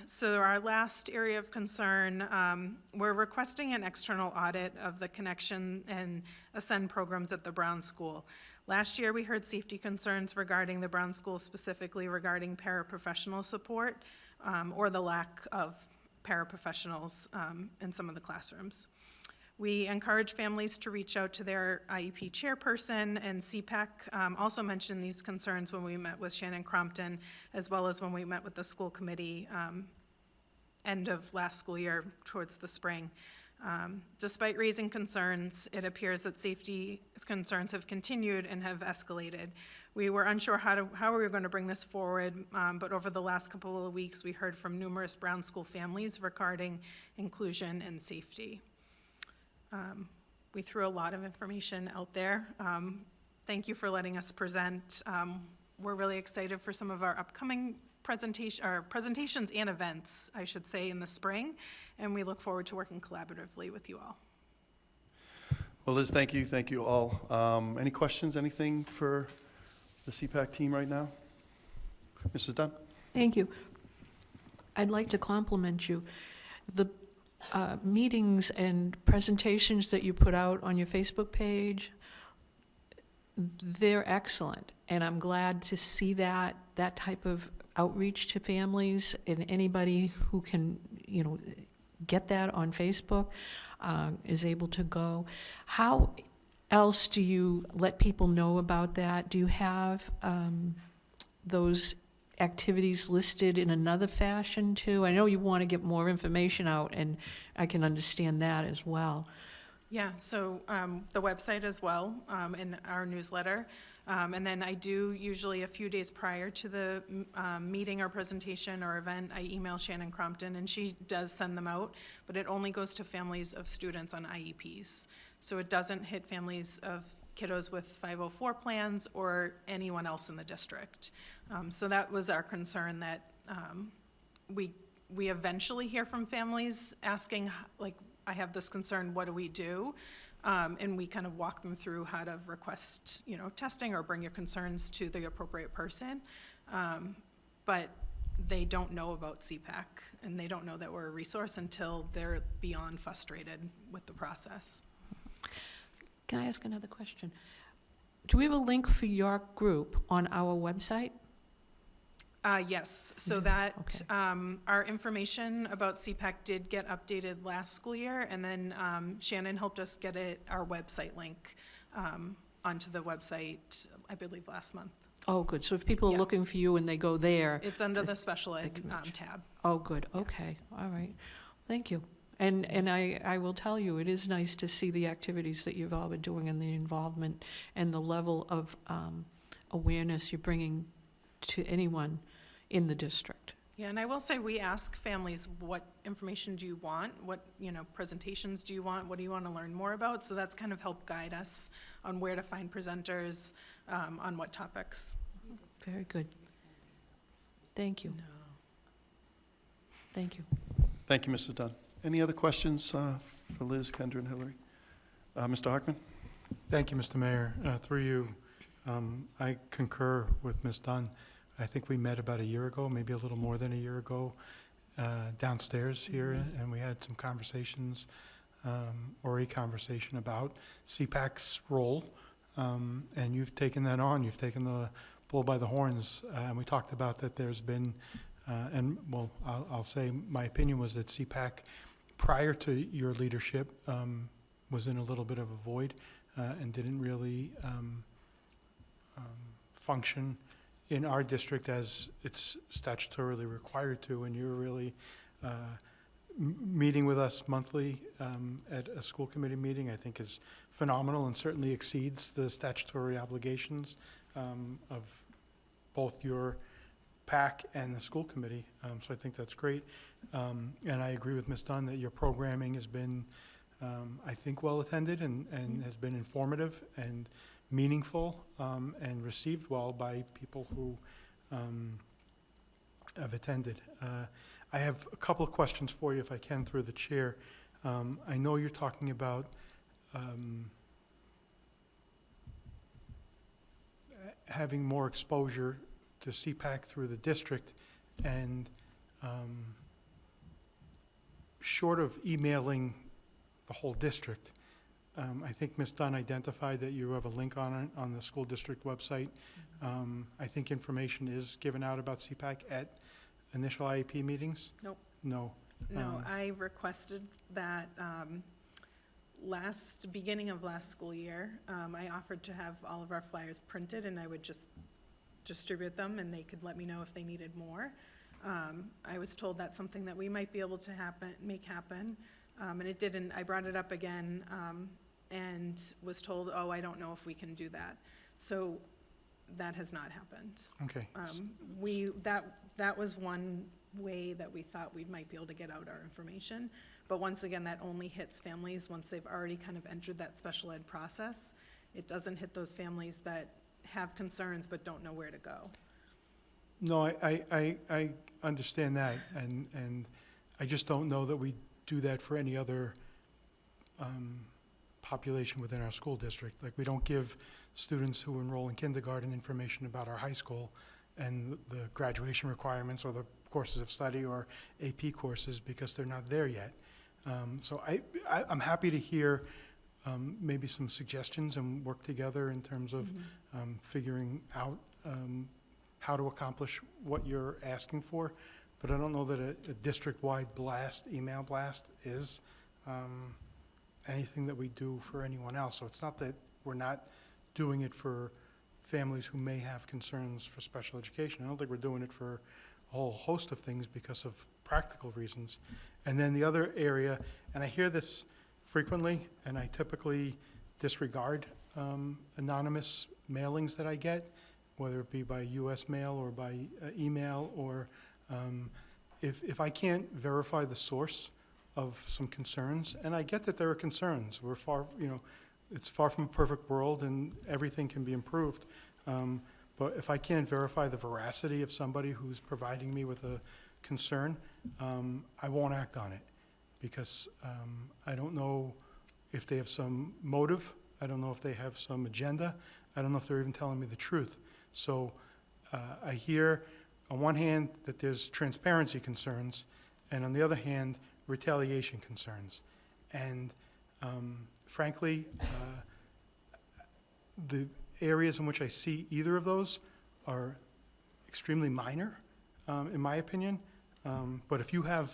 Speaker 13: So our last area of concern, we're requesting an external audit of the Connection and Ascend programs at the Brown School. Last year, we heard safety concerns regarding the Brown School, specifically regarding paraprofessional support or the lack of paraprofessionals in some of the classrooms. We encourage families to reach out to their IEP chairperson, and CPAC also mentioned these concerns when we met with Shannon Crompton, as well as when we met with the school committee end of last school year towards the spring. Despite raising concerns, it appears that safety concerns have continued and have escalated. We were unsure how we were going to bring this forward, but over the last couple of weeks, we heard from numerous Brown School families regarding inclusion and safety. We threw a lot of information out there. Thank you for letting us present. We're really excited for some of our upcoming presentations and events, I should say, in the spring, and we look forward to working collaboratively with you all.
Speaker 1: Well, Liz, thank you. Thank you all. Any questions, anything for the CPAC team right now? Mrs. Dunn?
Speaker 6: Thank you. I'd like to compliment you. The meetings and presentations that you put out on your Facebook page, they're excellent, and I'm glad to see that type of outreach to families, and anybody who can, get that on Facebook is able to go. How else do you let people know about that? Do you have those activities listed in another fashion too? I know you want to get more information out, and I can understand that as well.
Speaker 13: Yeah, so the website as well, in our newsletter. And then I do usually a few days prior to the meeting or presentation or event, I email Shannon Crompton, and she does send them out, but it only goes to families of students on IEPs. So it doesn't hit families of kiddos with 504 plans or anyone else in the district. So that was our concern, that we eventually hear from families asking, like, I have this concern, what do we do? And we kind of walk them through how to request, testing or bring your concerns to the appropriate person. But they don't know about CPAC, and they don't know that we're a resource until they're beyond frustrated with the process.
Speaker 6: Can I ask another question? Do we have a link for your group on our website?
Speaker 13: Yes, so
Speaker 6: Yeah,
Speaker 13: that,
Speaker 6: okay.
Speaker 13: our information about CPAC did get updated last school year, and then Shannon helped us get our website link onto the website, I believe, last month.
Speaker 6: Oh, good. So if people are
Speaker 13: Yeah.
Speaker 6: looking for you and they go there.
Speaker 13: It's under the special ed
Speaker 6: can reach.
Speaker 13: tab.
Speaker 6: Oh, good. Okay. All right. Thank you. And I will tell you, it is nice to see the activities that you've all been doing and the involvement and the level of awareness you're bringing to anyone in the district.
Speaker 13: Yeah, and I will say, we ask families, what information do you want? What, presentations do you want? What do you want to learn more about? So that's kind of helped guide us on where to find presenters, on what topics.
Speaker 6: Very good. Thank you. Thank you.
Speaker 1: Thank you, Mrs. Dunn. Any other questions for Liz, Kendra, and Hillary? Mr. Hartman?
Speaker 7: Thank you, Mr. Mayor. Through you, I concur with Ms. Dunn. I think we met about a year ago, maybe a little more than a year ago, downstairs here, and we had some conversations, or a conversation about CPAC's role, and you've taken that on. You've taken the bull by the horns, and we talked about that there's been, I'll say my opinion was that CPAC, prior to your leadership, was in a little bit of a void and didn't really function in our district as it's statutorily required to, and you're really meeting with us monthly at a school committee meeting, I think is phenomenal and certainly exceeds the statutory obligations of both your PAC and the school committee. So I think that's great. And I agree with Ms. Dunn that your programming has been, I think, well attended and has been informative and meaningful and received well by people who have attended. I have a couple of questions for you, if I can, through the chair. I know you're talking about having more exposure to CPAC through the district, and short of emailing the whole district, I think Ms. Dunn identified that you have a link on it on the school district website. I think information is given out about CPAC at initial IEP meetings?
Speaker 13: Nope.
Speaker 7: No.
Speaker 13: No, I requested that beginning of last school year. I offered to have all of our flyers printed, and I would just distribute them, and they could let me know if they needed more. I was told that's something that we might be able to make happen, and it didn't. I brought it up again, and was told, oh, I don't know if we can do that. So that has not happened.
Speaker 7: Okay.
Speaker 13: That was one way that we thought we might be able to get out our information. But once again, that only hits families once they've already kind of entered that special ed process. It doesn't hit those families that have concerns but don't know where to go.
Speaker 7: No, I understand that, and I just don't know that we do that for any other population within our school district. Like, we don't give students who enroll in kindergarten information about our high school and the graduation requirements or the courses of study or AP courses because they're not there yet. So I'm happy to hear maybe some suggestions and work together in terms of figuring out how to accomplish what you're asking for. But I don't know that a district-wide email blast is anything that we do for anyone else. So it's not that we're not doing it for families who may have concerns for special education. I don't think we're doing it for a whole host of things because of practical reasons. And then the other area, and I hear this frequently, and I typically disregard anonymous mailings that I get, whether it be by US mail or by email, or if I can't verify the source of some concerns, and I get that there are concerns. We're far, it's far from a perfect world and everything can be improved. But if I can't verify the veracity of somebody who's providing me with a concern, I won't act on it, because I don't know if they have some motive. I don't know if they have some agenda. I don't know if they're even telling me the truth. So I hear on one hand that there's transparency concerns, and on the other hand, retaliation concerns. And frankly, the areas in which I see either of those are extremely minor, in my opinion. But if you have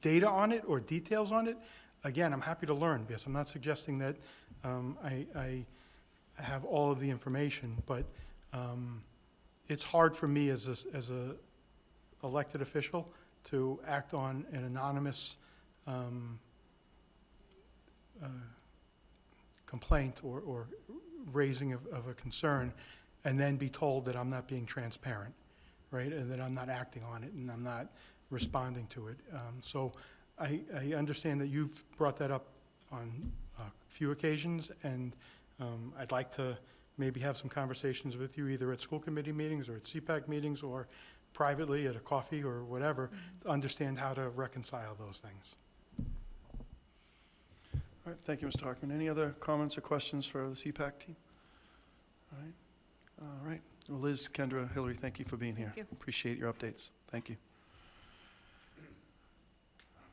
Speaker 7: data on it or details on it, again, I'm happy to learn, because I'm not suggesting that I have all of the information, but it's hard for me as a elected official to act on an anonymous complaint or raising of a concern, and then be told that I'm not being transparent, right? And that I'm not acting on it and I'm not responding to it. So I understand that you've brought that up on a few occasions, and I'd like to maybe have some conversations with you, either at school committee meetings or at CPAC meetings or privately at a coffee or whatever, to understand how to reconcile those things.
Speaker 1: All right, thank you, Mr. Hartman. Any other comments or questions for the CPAC team? All right. Well, Liz, Kendra, Hillary, thank you for being here.
Speaker 13: Thank you.
Speaker 1: Appreciate your updates. Thank you.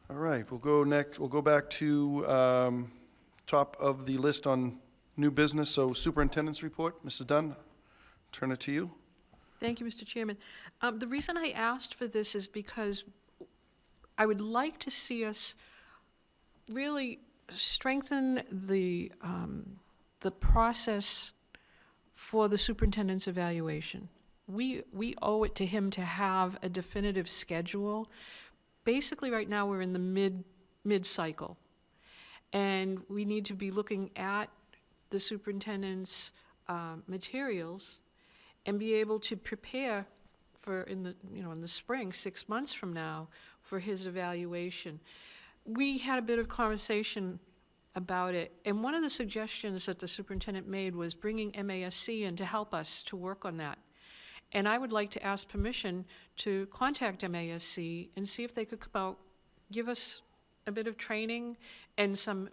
Speaker 1: All right, we'll go back to top of the list on new business. So superintendent's report. Mrs. Dunn, turn it to you.
Speaker 6: Thank you, Mr. Chairman. The reason I asked for this is because I would like to see us really strengthen the process for the superintendent's evaluation. We owe it to him to have a definitive schedule. Basically, right now, we're in the mid-cycle, and we need to be looking at the superintendent's materials and be able to prepare for in the spring, 6 months from now, for his evaluation. We had a bit of conversation about it, and one of the suggestions that the superintendent made was bringing MASC in to help us to work on that. And I would like to ask permission to contact MASC and see if they could come out, give us a bit of training and some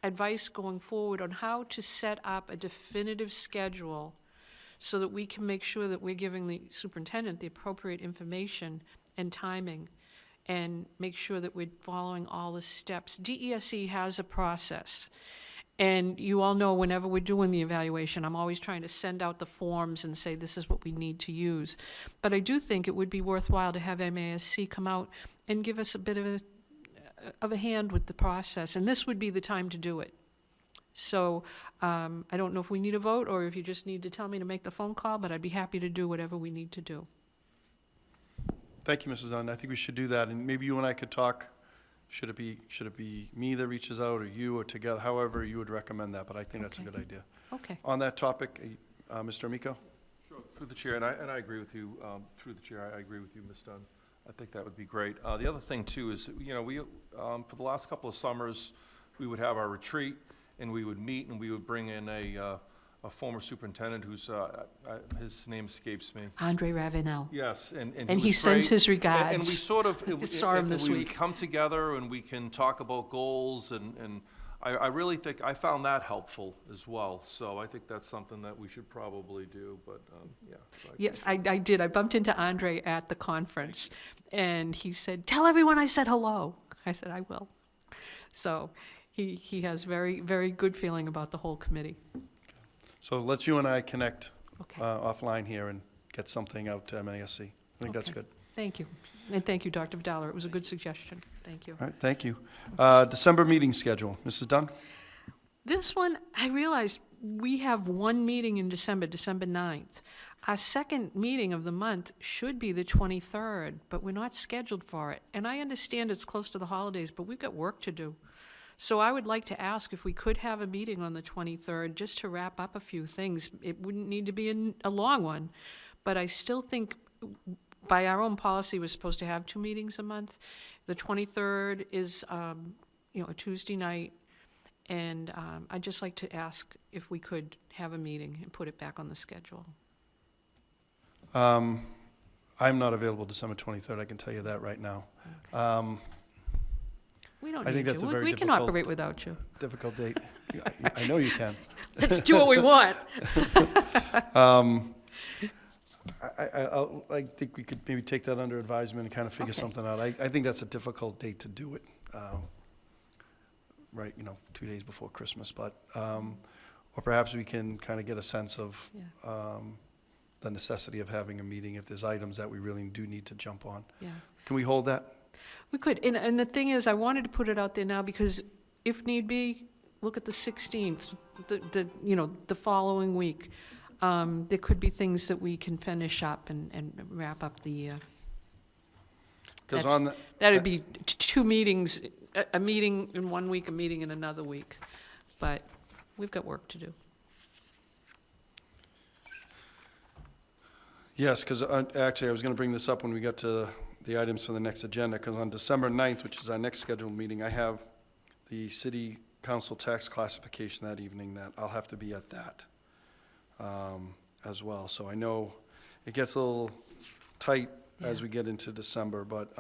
Speaker 6: advice going forward on how to set up a definitive schedule so that we can make sure that we're giving the superintendent the appropriate information and timing, and make sure that we're following all the steps. DESE has a process, and you all know whenever we're doing the evaluation, I'm always trying to send out the forms and say this is what we need to use. But I do think it would be worthwhile to have MASC come out and give us a bit of a hand with the process, and this would be the time to do it. So I don't know if we need a vote or if you just need to tell me to make the phone call, but I'd be happy to do whatever we need to do.
Speaker 1: Thank you, Mrs. Dunn. I think we should do that, and maybe you and I could talk. Should it be me that reaches out, or you, or together, however you would recommend that, but I think that's a
Speaker 6: Okay.
Speaker 1: good idea.
Speaker 6: Okay.
Speaker 1: On that topic, Mr. Amico?
Speaker 11: Sure, through the chair, and I agree with you, through the chair, I agree with you, Ms. Dunn. I think that would be great. The other thing, too, is, we, for the last couple of summers, we would have our retreat, and we would meet, and we would bring in a former superintendent who's, his name escapes me.
Speaker 6: Andre Ravenel.
Speaker 11: Yes, and
Speaker 6: he
Speaker 11: was
Speaker 6: sends
Speaker 11: great.
Speaker 6: his regards.
Speaker 11: And we sort of,
Speaker 6: Saw him
Speaker 11: and
Speaker 6: this
Speaker 11: we
Speaker 6: week.
Speaker 11: would come together and we can talk about goals, and I really think, I found that helpful as well. So I think that's something that we should probably do, but, yeah. So
Speaker 6: Yes, I did. I bumped into Andre at the conference, and he said, "Tell everyone I said hello." I said, "I will." So he has very, very good feeling about the whole committee.
Speaker 1: So let's you and I connect
Speaker 6: Okay.
Speaker 1: offline here and get something out to MASC. I think that's
Speaker 6: Okay.
Speaker 1: good.
Speaker 6: Thank you. And thank you, Dr. Vidala. It was a good suggestion. Thank you.
Speaker 1: All right, thank you. December meeting schedule. Mrs. Dunn?
Speaker 6: This one, I realized we have one meeting in December, December 9th. Our second meeting of the month should be the 23rd, but we're not scheduled for it. And I understand it's close to the holidays, but we've got work to do. So I would like to ask if we could have a meeting on the 23rd, just to wrap up a few things. It wouldn't need to be a long one, but I still think by our own policy, we're supposed to have 2 meetings a month. The 23rd is, a Tuesday night, and I'd just like to ask if we could have a meeting and put it back on the schedule.
Speaker 1: I'm not available December 23rd, I can tell you that right now.
Speaker 6: We don't
Speaker 1: I think
Speaker 6: need
Speaker 1: that's a
Speaker 6: you.
Speaker 1: very
Speaker 6: We can
Speaker 1: difficult-
Speaker 6: operate without you.
Speaker 1: Difficult date. I know you can.
Speaker 6: Let's do what we want.
Speaker 1: I think we could maybe take that under advisement and kind of figure
Speaker 6: Okay.
Speaker 1: something out. I think that's a difficult date to do it, right, 2 days before Christmas, but, or perhaps we can kind of get a sense of the necessity of having a meeting if there's items that we really do need to jump on.
Speaker 6: Yeah.
Speaker 1: Can we hold that?
Speaker 6: We could, and the thing is, I wanted to put it out there now because if need be, look at the 16th, the following week. There could be things that we can finish up and wrap up the year.
Speaker 1: Because on the.
Speaker 6: That'd be 2 meetings, a meeting in 1 week, a meeting in another week. But we've got work to do.
Speaker 1: Yes, because actually, I was going to bring this up when we got to the items for the next agenda, because on December 9th, which is our next scheduled meeting, I have the city council tax classification that evening, that I'll have to be at that as well. So I know it gets a little tight as we get into December, but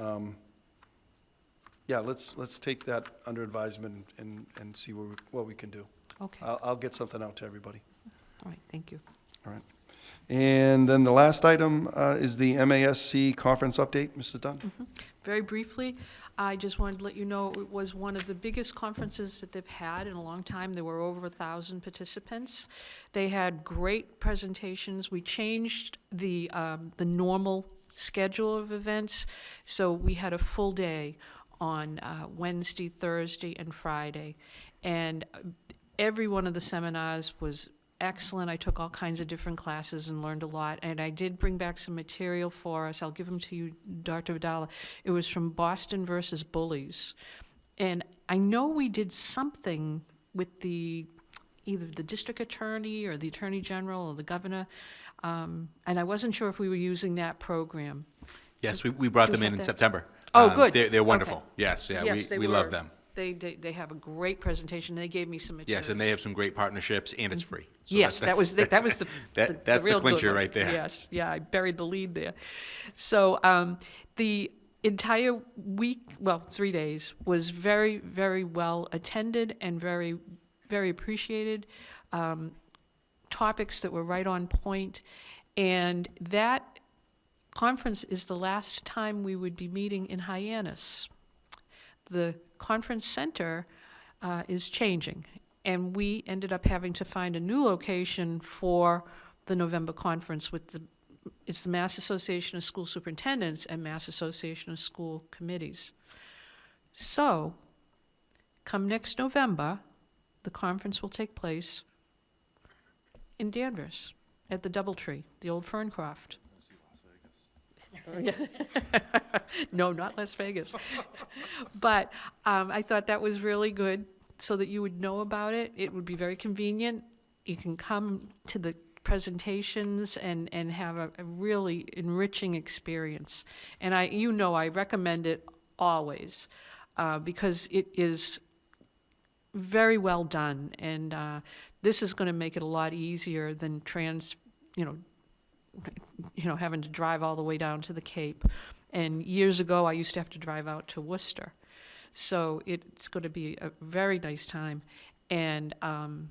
Speaker 1: yeah, let's take that under advisement and see what we can do.
Speaker 6: Okay.
Speaker 1: I'll get something out to everybody.
Speaker 6: All right, thank you.
Speaker 1: All right. And then the last item is the MASC conference update. Mrs. Dunn?
Speaker 6: Very briefly, I just wanted to let you know it was one of the biggest conferences that they've had in a long time. There were over 1,000 participants. They had great presentations. We changed the normal schedule of events, so we had a full day on Wednesday, Thursday, and Friday. And every one of the seminars was excellent. I took all kinds of different classes and learned a lot. And I did bring back some material for us. I'll give them to you, Dr. Vidala. It was from Boston versus Bullies. And I know we did something with either the district attorney or the attorney general or the governor. And I wasn't sure if we were using that program.
Speaker 2: Yes, we brought
Speaker 6: Do
Speaker 2: them
Speaker 6: we
Speaker 2: in
Speaker 6: have that?
Speaker 2: September.
Speaker 6: Oh, good.
Speaker 2: They're wonderful.
Speaker 6: Okay.
Speaker 2: Yes, yeah,
Speaker 6: Yes, they
Speaker 2: we
Speaker 6: were.
Speaker 2: love them.
Speaker 6: They have a great presentation. They gave me some material.
Speaker 2: Yes, and they have some great partnerships, and it's free. So
Speaker 6: Yes, that was the
Speaker 2: that's the
Speaker 6: real good
Speaker 2: clincher
Speaker 6: one.
Speaker 2: right there.
Speaker 6: Yes, yeah, I buried the lead there. So the entire week, 3 days, was very, very well attended and very, very appreciated. Topics that were right on point, and that conference is the last time we would be meeting in Hyannis. The conference center is changing, and we ended up having to find a new location for the November conference it's the Mass Association of School Superintendents and Mass Association of School Committees. So, come next November, the conference will take place in Danvers at the Doubletree, the old Ferncroft. No, not Las Vegas. But I thought that was really good so that you would know about it. It would be very convenient. You can come to the presentations and have a really enriching experience. And I recommend it always because it is very well done. And this is going to make it a lot easier than having to drive all the way down to the Cape. And years ago, I used to have to drive out to Worcester. So it's going to be a very nice time. And on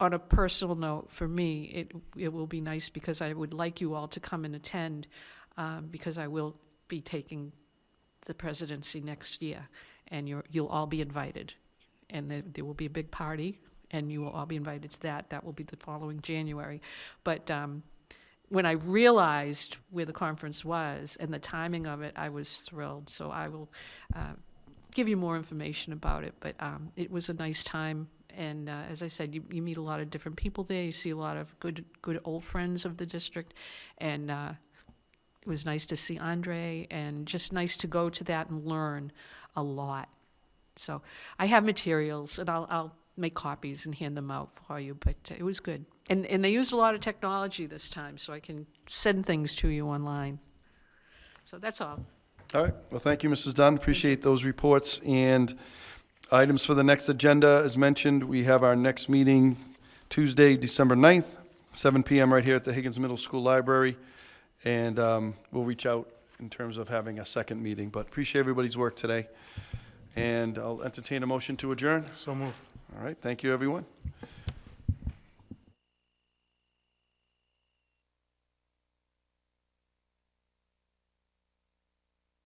Speaker 6: a personal note, for me, it will be nice because I would like you all to come and attend because I will be taking the presidency next year. And you'll all be invited. And there will be a big party. And you will all be invited to that. That will be the following January. But when I realized where the conference was and the timing of it, I was thrilled. So I will give you more information about it. But it was a nice time. And as I said, you meet a lot of different people there. You see a lot of good old friends of the district. And it was nice to see Andre and just nice to go to that and learn a lot. So I have materials, and I'll make copies and hand them out for you, but it was good. And they used a lot of technology this time, so I can send things to you online. So that's all.
Speaker 1: All right, well, thank you, Mrs. Dunn, appreciate those reports. And items for the next agenda, as mentioned, we have our next meeting Tuesday, December 9th, 7 PM right here at the Higgins Middle School Library. And we'll reach out in terms of having a second meeting, but appreciate everybody's work today. And I'll entertain a motion to adjourn.
Speaker 7: So moved.
Speaker 1: All right, thank you, everyone.